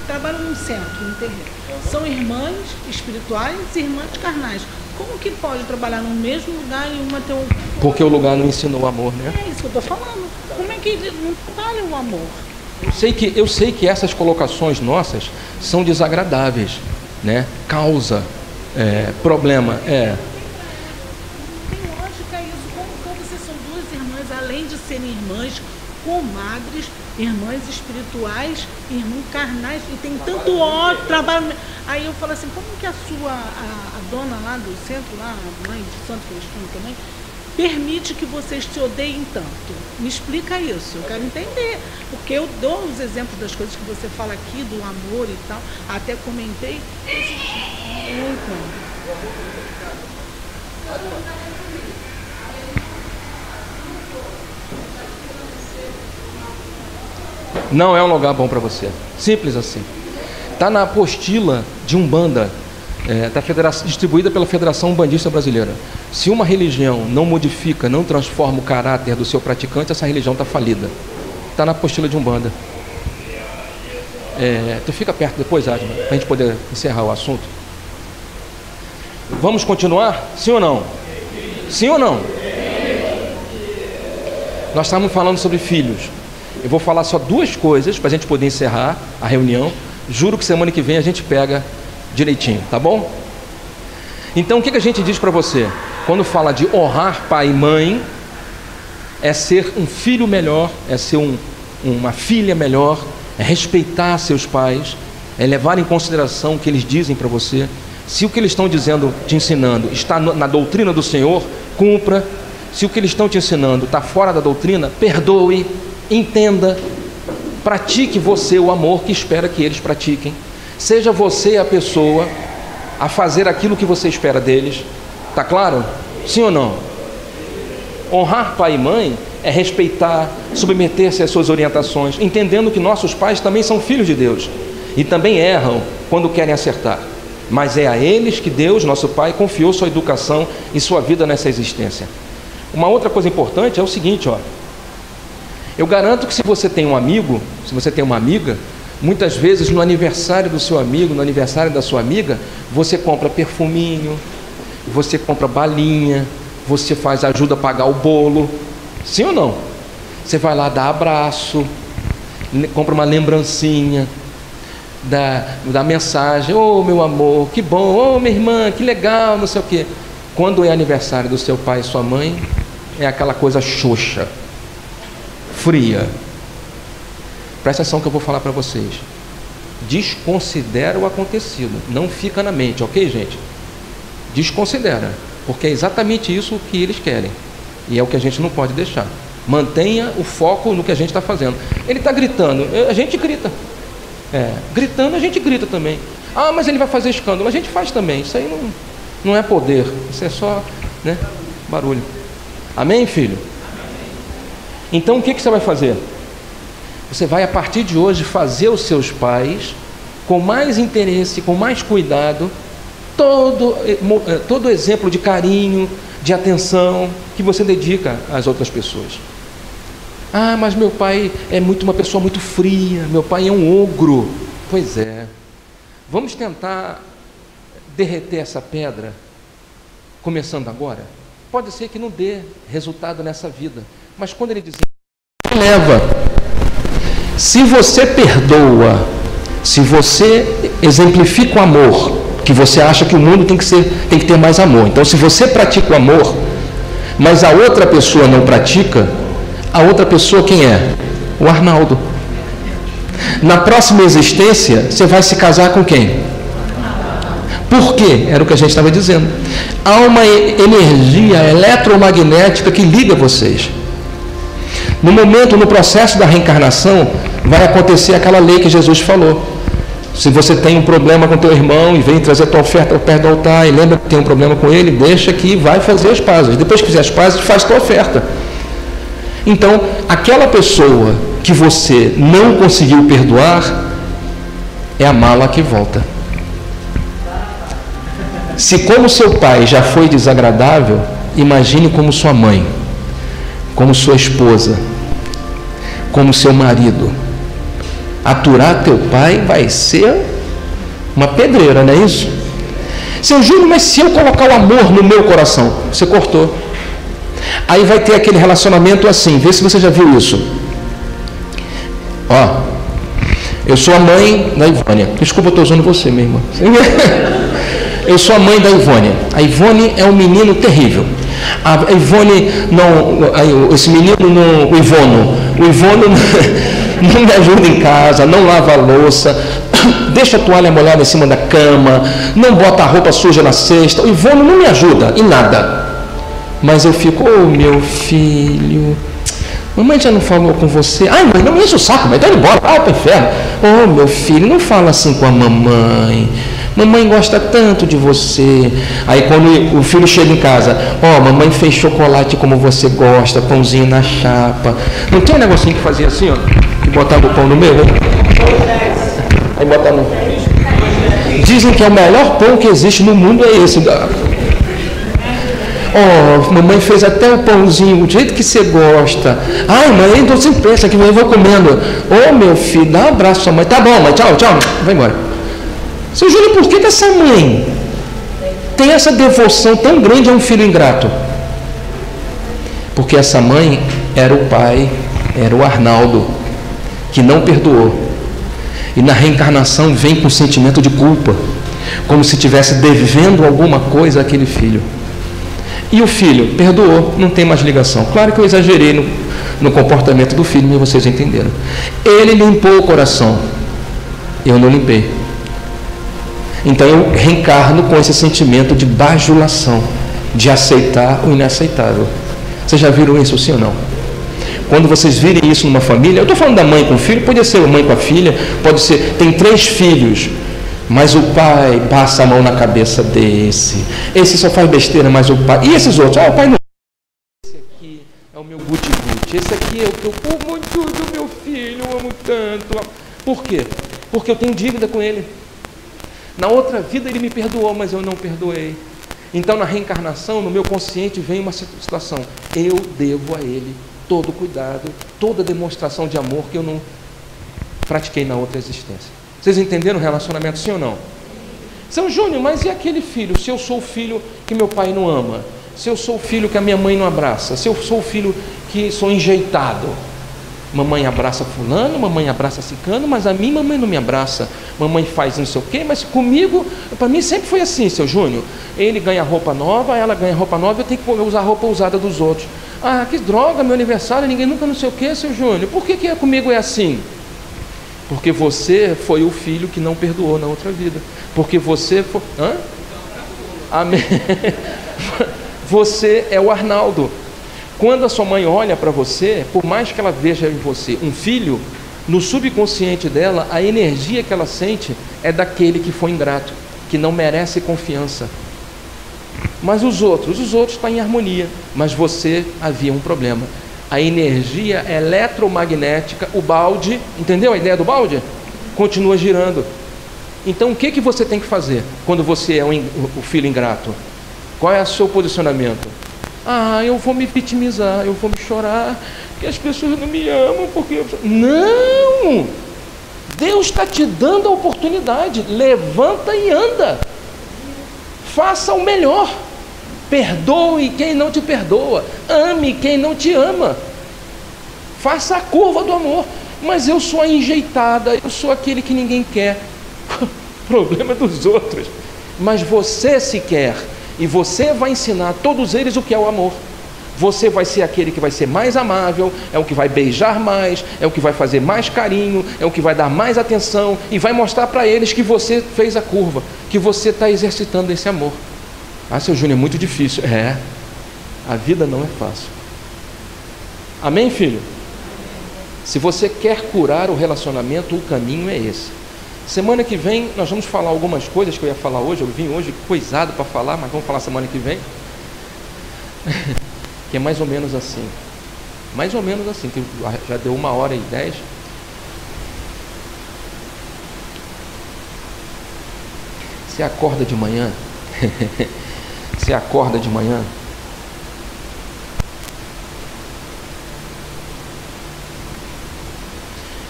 trabalham num centro, num terreiro. São irmãs espirituais e irmãs carnais. Como que pode trabalhar no mesmo lugar e uma ter um... Porque o lugar não ensinou o amor, né? É isso que eu estou falando. Como é que não trabalha o amor? Eu sei que essas colocações nossas são desagradáveis, né? Causa problema. Não tem lógica isso. Como vocês são duas irmãs, além de serem irmãs, comadres, irmãs espirituais, irmãs carnais, e tem tanto ódio, trabalho. Aí eu falo assim, como que a dona lá do centro, lá, a mãe de santo que eles chamam também, permite que vocês se odeiem tanto? Me explica isso, eu quero entender. Porque eu dou os exemplos das coisas que você fala aqui, do amor e tal, até comentei, eu não entendo. Não é um lugar bom para você. Simples assim. Está na apostila de Umbanda, distribuída pela Federação Umbandista Brasileira. Se uma religião não modifica, não transforma o caráter do seu praticante, essa religião está falida. Está na apostila de Umbanda. Tu fica perto depois, Adma, para a gente poder encerrar o assunto. Vamos continuar? Sim ou não? Sim ou não? Nós estávamos falando sobre filhos. Eu vou falar só duas coisas para a gente poder encerrar a reunião. Juro que semana que vem a gente pega direitinho, tá bom? Então o que a gente diz para você? Quando fala de honrar pai e mãe, é ser um filho melhor, é ser uma filha melhor, é respeitar seus pais, é levar em consideração o que eles dizem para você. Se o que eles estão dizendo, te ensinando, está na doutrina do Senhor, cumpra. Se o que eles estão te ensinando está fora da doutrina, perdoe, entenda, pratique você o amor que espera que eles pratiquem. Seja você a pessoa a fazer aquilo que você espera deles. Tá claro? Sim ou não? Honrar pai e mãe é respeitar, submeter-se às suas orientações, entendendo que nossos pais também são filhos de Deus e também erram quando querem acertar. Mas é a eles que Deus, nosso Pai, confiou sua educação e sua vida nessa existência. Uma outra coisa importante é o seguinte, eu garanto que se você tem um amigo, se você tem uma amiga, muitas vezes no aniversário do seu amigo, no aniversário da sua amiga, você compra perfuminho, você compra balinha, você ajuda a pagar o bolo. Sim ou não? Você vai lá dar abraço, compra uma lembrancinha, dá mensagem, meu amor, que bom, minha irmã, que legal, não sei o quê. Quando é aniversário do seu pai e sua mãe, é aquela coisa xoxa, fria. Presta atenção que eu vou falar para vocês. Desconsidera o acontecido, não fica na mente, ok, gente? Desconsidera, porque é exatamente isso que eles querem, e é o que a gente não pode deixar. Mantenha o foco no que a gente está fazendo. Ele está gritando, a gente grita. Gritando a gente grita também. Mas ele vai fazer escândalo, a gente faz também. Isso aí não é poder, isso é só, barulho. Amém, filho? Então o que você vai fazer? Você vai, a partir de hoje, fazer os seus pais com mais interesse, com mais cuidado, todo exemplo de carinho, de atenção que você dedica às outras pessoas. Ah, mas meu pai é uma pessoa muito fria, meu pai é um ogro. Pois é. Vamos tentar derreter essa pedra, começando agora? Pode ser que não dê resultado nessa vida, mas quando ele diz, leva. Se você perdoa, se você exemplifica o amor, que você acha que o mundo tem que ter mais amor. Então, se você pratica o amor, mas a outra pessoa não pratica, a outra pessoa quem é? O Arnaldo. Na próxima existência, você vai se casar com quem? Por quê? Era o que a gente estava dizendo. Há uma energia eletromagnética que liga vocês. No processo da reencarnação, vai acontecer aquela lei que Jesus falou. Se você tem um problema com teu irmão e vem trazer tua oferta perto do altar e lembra que tem um problema com ele, deixa que vai fazer as pazes. Depois que fizer as pazes, faz tua oferta. Então, aquela pessoa que você não conseguiu perdoar é a mala que volta. Se como seu pai já foi desagradável, imagine como sua mãe, como sua esposa, como seu marido. Aturar teu pai vai ser uma pedreira, não é isso? Seu Júlio, mas se eu colocar o amor no meu coração, você cortou. Aí vai ter aquele relacionamento assim, vê se você já viu isso. Ó, eu sou a mãe da Ivônia. Desculpa, eu estou usando você, minha irmã. Eu sou a mãe da Ivônia. A Ivone é um menino terrível. A Ivone não, esse menino não, o Ivono não me ajuda em casa, não lava a louça, deixa a toalha molhada em cima da cama, não bota a roupa suja na cesta. O Ivono não me ajuda em nada. Mas eu fico, meu filho, mamãe já não falou com você? Ai, mãe, não me enche o saco, vai, tá indo embora, vai para o inferno. Meu filho, não fala assim com a mamãe. Mamãe gosta tanto de você. Aí quando o filho chega em casa, mamãe fez chocolate como você gosta, pãozinho na chapa. Não tem um negocinho que fazia assim, que botava o pão no meio? Aí botava no... Dizem que é o melhor pão que existe no mundo é esse. Mamãe fez até o pãozinho do jeito que você gosta. Ai, mãe, então você pensa que eu vou comendo. Meu filho, dá um abraço à sua mãe. Tá bom, mãe, tchau, tchau. Vai embora. Seu Júlio, por que essa mãe tem essa devoção tão grande a um filho ingrato? Porque essa mãe era o pai, era o Arnaldo, que não perdoou. E na reencarnação vem com sentimento de culpa, como se estivesse devendo alguma coisa àquele filho. E o filho perdoou, não tem mais ligação. Claro que eu exagerei no comportamento do filho, mas vocês entenderam. Ele limpou o coração, eu não limpei. Então eu reencarno com esse sentimento de bajulação, de aceitar o inaceitável. Vocês já viram isso, sim ou não? Quando vocês virem isso numa família, eu estou falando da mãe com o filho, pode ser a mãe com a filha, pode ser, tem 3 filhos, mas o pai passa a mão na cabeça desse, esse só faz besteira, mas o pai, e esses outros, o pai não. Esse aqui é o meu guti-guti, esse aqui é o que eu amo muito do meu filho, eu amo tanto. Por quê? Porque eu tenho dívida com ele. Na outra vida ele me perdoou, mas eu não perdoei. Então na reencarnação, no meu consciente vem uma situação. Eu devo a ele todo cuidado, toda demonstração de amor que eu não pratiquei na outra existência. Vocês entenderam o relacionamento, sim ou não? São Júnior, mas e aquele filho? Se eu sou o filho que meu pai não ama, se eu sou o filho que a minha mãe não abraça, se eu sou o filho que sou enjeitado, mamãe abraça fulano, mamãe abraça ciclano, mas a mim mamãe não me abraça, mamãe faz não sei o quê, mas comigo, para mim sempre foi assim, seu Júnior, ele ganha roupa nova, ela ganha roupa nova, eu tenho que usar a roupa usada dos outros. Ah, que droga, meu aniversário, ninguém nunca não sei o quê, seu Júnior, por que comigo é assim? Porque você foi o filho que não perdoou na outra vida, porque você foi... Amém. Você é o Arnaldo. Quando a sua mãe olha para você, por mais que ela veja em você um filho, no subconsciente dela, a energia que ela sente é daquele que foi ingrato, que não merece confiança. Mas os outros estão em harmonia. Mas você, havia um problema. A energia eletromagnética, o balde, entendeu a ideia do balde? Continua girando. Então o que você tem que fazer quando você é o filho ingrato? Qual é o seu posicionamento? Eu vou me vitimizar, eu vou me chorar, que as pessoas não me amam, porque... Não! Deus está te dando a oportunidade. Levanta e anda. Faça o melhor. Perdoe quem não te perdoa. Ame quem não te ama. Faça a curva do amor. Mas eu sou a enjeitada, eu sou aquele que ninguém quer. Problema dos outros. Mas você se quer. E você vai ensinar a todos eles o que é o amor. Você vai ser aquele que vai ser mais amável, é o que vai beijar mais, é o que vai fazer mais carinho, é o que vai dar mais atenção e vai mostrar para eles que você fez a curva, que você está exercitando esse amor. Seu Júnior, é muito difícil. A vida não é fácil. Amém, filho? Se você quer curar o relacionamento, o caminho é esse. Semana que vem nós vamos falar algumas coisas que eu ia falar hoje. Eu vim hoje coisado para falar, mas vamos falar semana que vem. Que é mais ou menos assim. Mais ou menos assim, que já deu 1h10. Você acorda de manhã. Você acorda de manhã.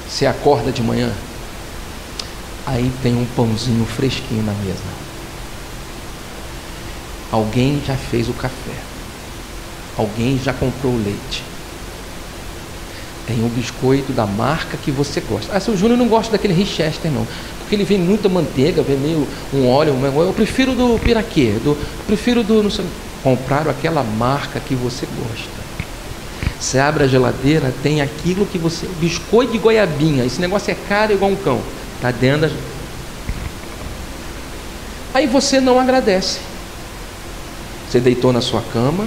Você acorda de manhã. Aí tem um pãozinho fresquinho na mesa. Alguém já fez o café. Alguém já comprou o leite. Tem um biscoito da marca que você gosta. Seu Júnior não gosta daquele Richester não, porque ele vem muita manteiga, vem meio um óleo. Eu prefiro do piraquê, prefiro do... Não sei, compraram aquela marca que você gosta. Você abre a geladeira, tem aquilo que você... Biscoito de goiabinha. Esse negócio é caro igual um cão. Está dentro da... Aí você não agradece. Você deitou na sua cama,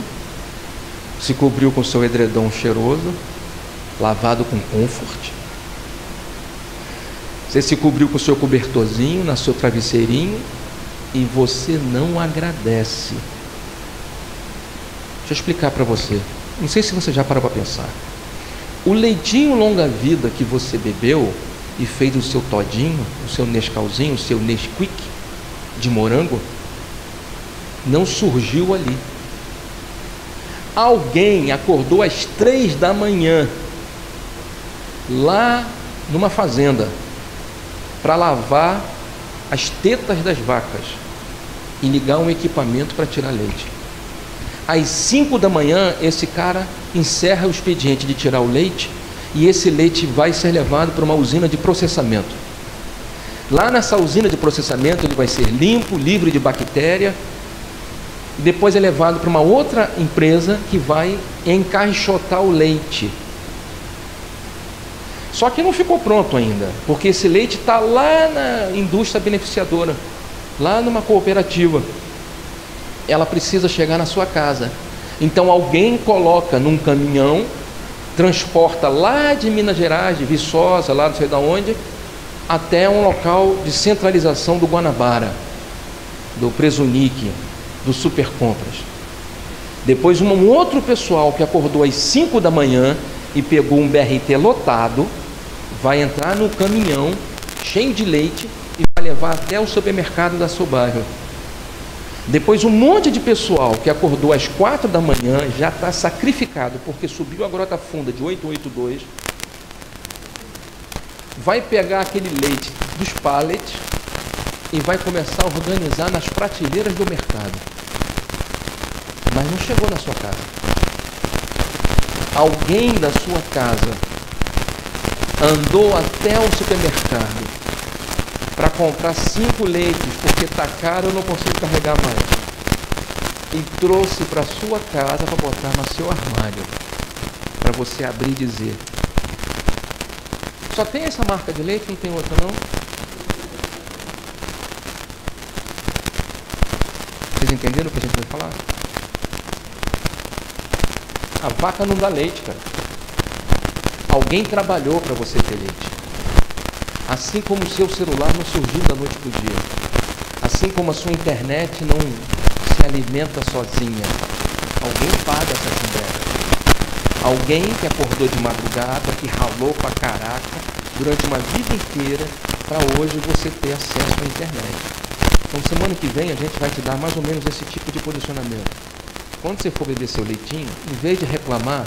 se cobriu com seu edredom cheiroso, lavado com Comfort. Você se cobriu com o seu cobertorzinho, na seu travesseirinho, e você não agradece. Deixa eu explicar para você. Não sei se você já parou para pensar. O leitinho longa-vida que você bebeu e fez o seu todinho, o seu Nescauzinho, o seu Nesquik de morango, não surgiu ali. Alguém acordou às 3 da manhã lá numa fazenda para lavar as tetas das vacas e ligar um equipamento para tirar leite. Às 5 da manhã esse cara encerra o expediente de tirar o leite e esse leite vai ser levado para uma usina de processamento. Lá nessa usina de processamento ele vai ser limpo, livre de bactéria, e depois é levado para uma outra empresa que vai encaixotar o leite. Só que não ficou pronto ainda, porque esse leite está lá na indústria beneficiadora, lá numa cooperativa. Ela precisa chegar na sua casa. Então alguém coloca num caminhão, transporta lá de Minas Gerais, de Viçosa, lá não sei de onde, até um local de centralização do Guanabara, do Presunic, do Super Compras. Depois um outro pessoal que acordou às 5 da manhã e pegou um BRT lotado, vai entrar no caminhão cheio de leite e vai levar até o supermercado da seu bairro. Depois um monte de pessoal que acordou às 4 da manhã já está sacrificado, porque subiu a Grota Funda de 882, vai pegar aquele leite dos pallets e vai começar a organizar nas prateleiras do mercado. Mas não chegou na sua casa. Alguém da sua casa andou até o supermercado para comprar 5 leites, porque está caro, eu não consigo carregar mais, e trouxe para sua casa para botar no seu armário, para você abrir e dizer: só tem essa marca de leite, não tem outra não? Vocês entenderam o que a gente vai falar? A vaca não dá leite, cara. Alguém trabalhou para você ter leite. Assim como o seu celular não surgiu da noite para o dia. Assim como a sua internet não se se alimenta sozinha. Alguém paga essa mulher. Alguém que acordou de madrugada, que ralou pra caraca durante uma vida inteira para hoje você ter acesso à internet. Então, semana que vem a gente vai te dar mais ou menos esse tipo de posicionamento. Quando você for beber seu leitinho, em vez de reclamar,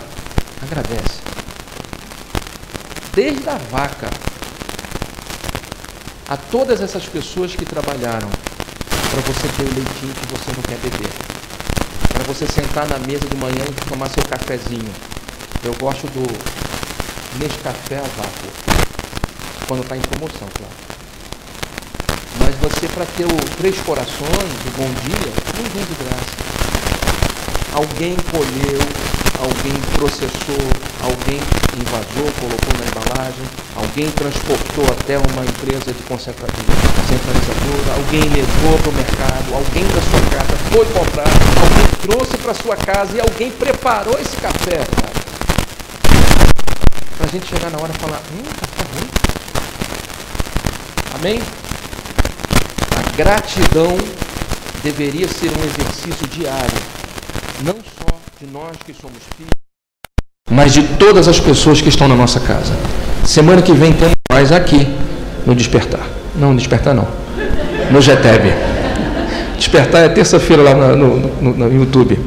agradece. Desde a vaca a todas essas pessoas que trabalharam para você ter o leitinho que você não quer beber, para você sentar na mesa de manhã e tomar seu cafezinho. Eu gosto do Nescafé a vácuo, quando está em promoção, claro. Mas você, para ter o Três Corações, o Bom Dia, não vem de graça. Alguém colheu, alguém processou, alguém invasou, colocou na embalagem, alguém transportou até uma empresa de centralizadora, alguém levou para o mercado, alguém da sua casa foi comprar, alguém trouxe para a sua casa e alguém preparou esse café, cara. Para a gente chegar na hora e falar, café ruim. Amém? A gratidão deveria ser um exercício diário, não só de nós que somos filhos, mas de todas as pessoas que estão na nossa casa. Semana que vem temos nós aqui no Despertar. Não, no Despertar não. No GTEB. Despertar é terça-feira lá no YouTube.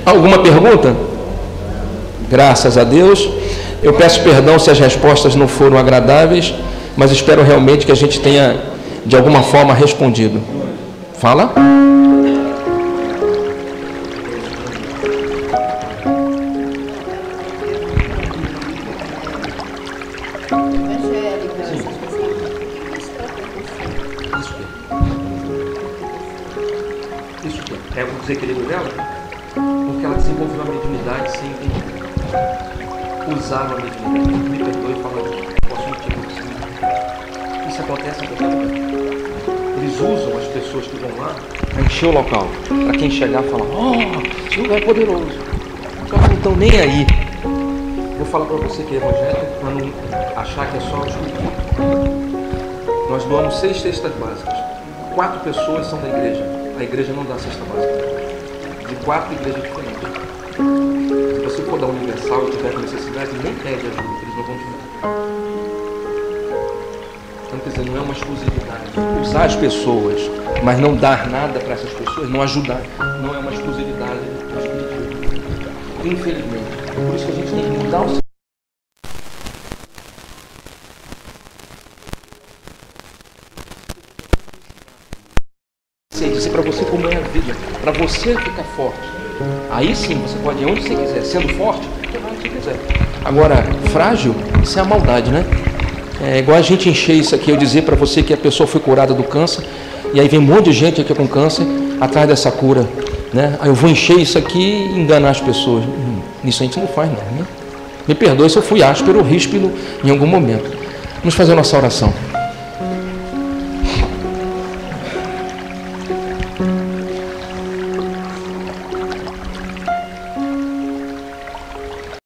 Alguma pergunta? Graças a Deus. Eu peço perdão se as respostas não foram agradáveis, mas espero realmente que a gente tenha, de alguma forma, respondido. Fala. Isso é o desequilíbrio dela? Porque ela desenvolveu a mediunidade sem usar a mediunidade. Me perdoe falar isso. Posso mentir com isso. Isso acontece em qualquer lugar. Eles usam as pessoas que vão lá para encher o local. Para quem chegar e falar, esse lugar é poderoso. Só que não estão nem aí. Vou falar para você que é evangélico para não achar que é só os cultos. Nós doamos 6 cestas básicas. 4 pessoas são da igreja. A igreja não dá cesta básica. De 4 igrejas diferentes. Se você for da Universal e tiver com necessidade, nem pede ajuda, que eles não vão te dar. Então, quer dizer, não é uma exclusividade. Usar as pessoas, mas não dar nada para essas pessoas, não ajudar, não é uma exclusividade do espiritismo. Infelizmente. Por isso que a gente tem que mudar o para você como é a vida, para você ficar forte. Aí sim, você pode ir onde você quiser, sendo forte, você vai onde você quiser. Agora, frágil, isso é a maldade, né? É igual a gente encher isso aqui, eu dizer para você que a pessoa foi curada do câncer, e aí vem um monte de gente aqui com câncer, atrás dessa cura, né? Aí eu vou encher isso aqui e enganar as pessoas. Isso a gente não faz não, né? Me perdoe se eu fui áspero ou ríspido em algum momento. Vamos fazer a nossa oração.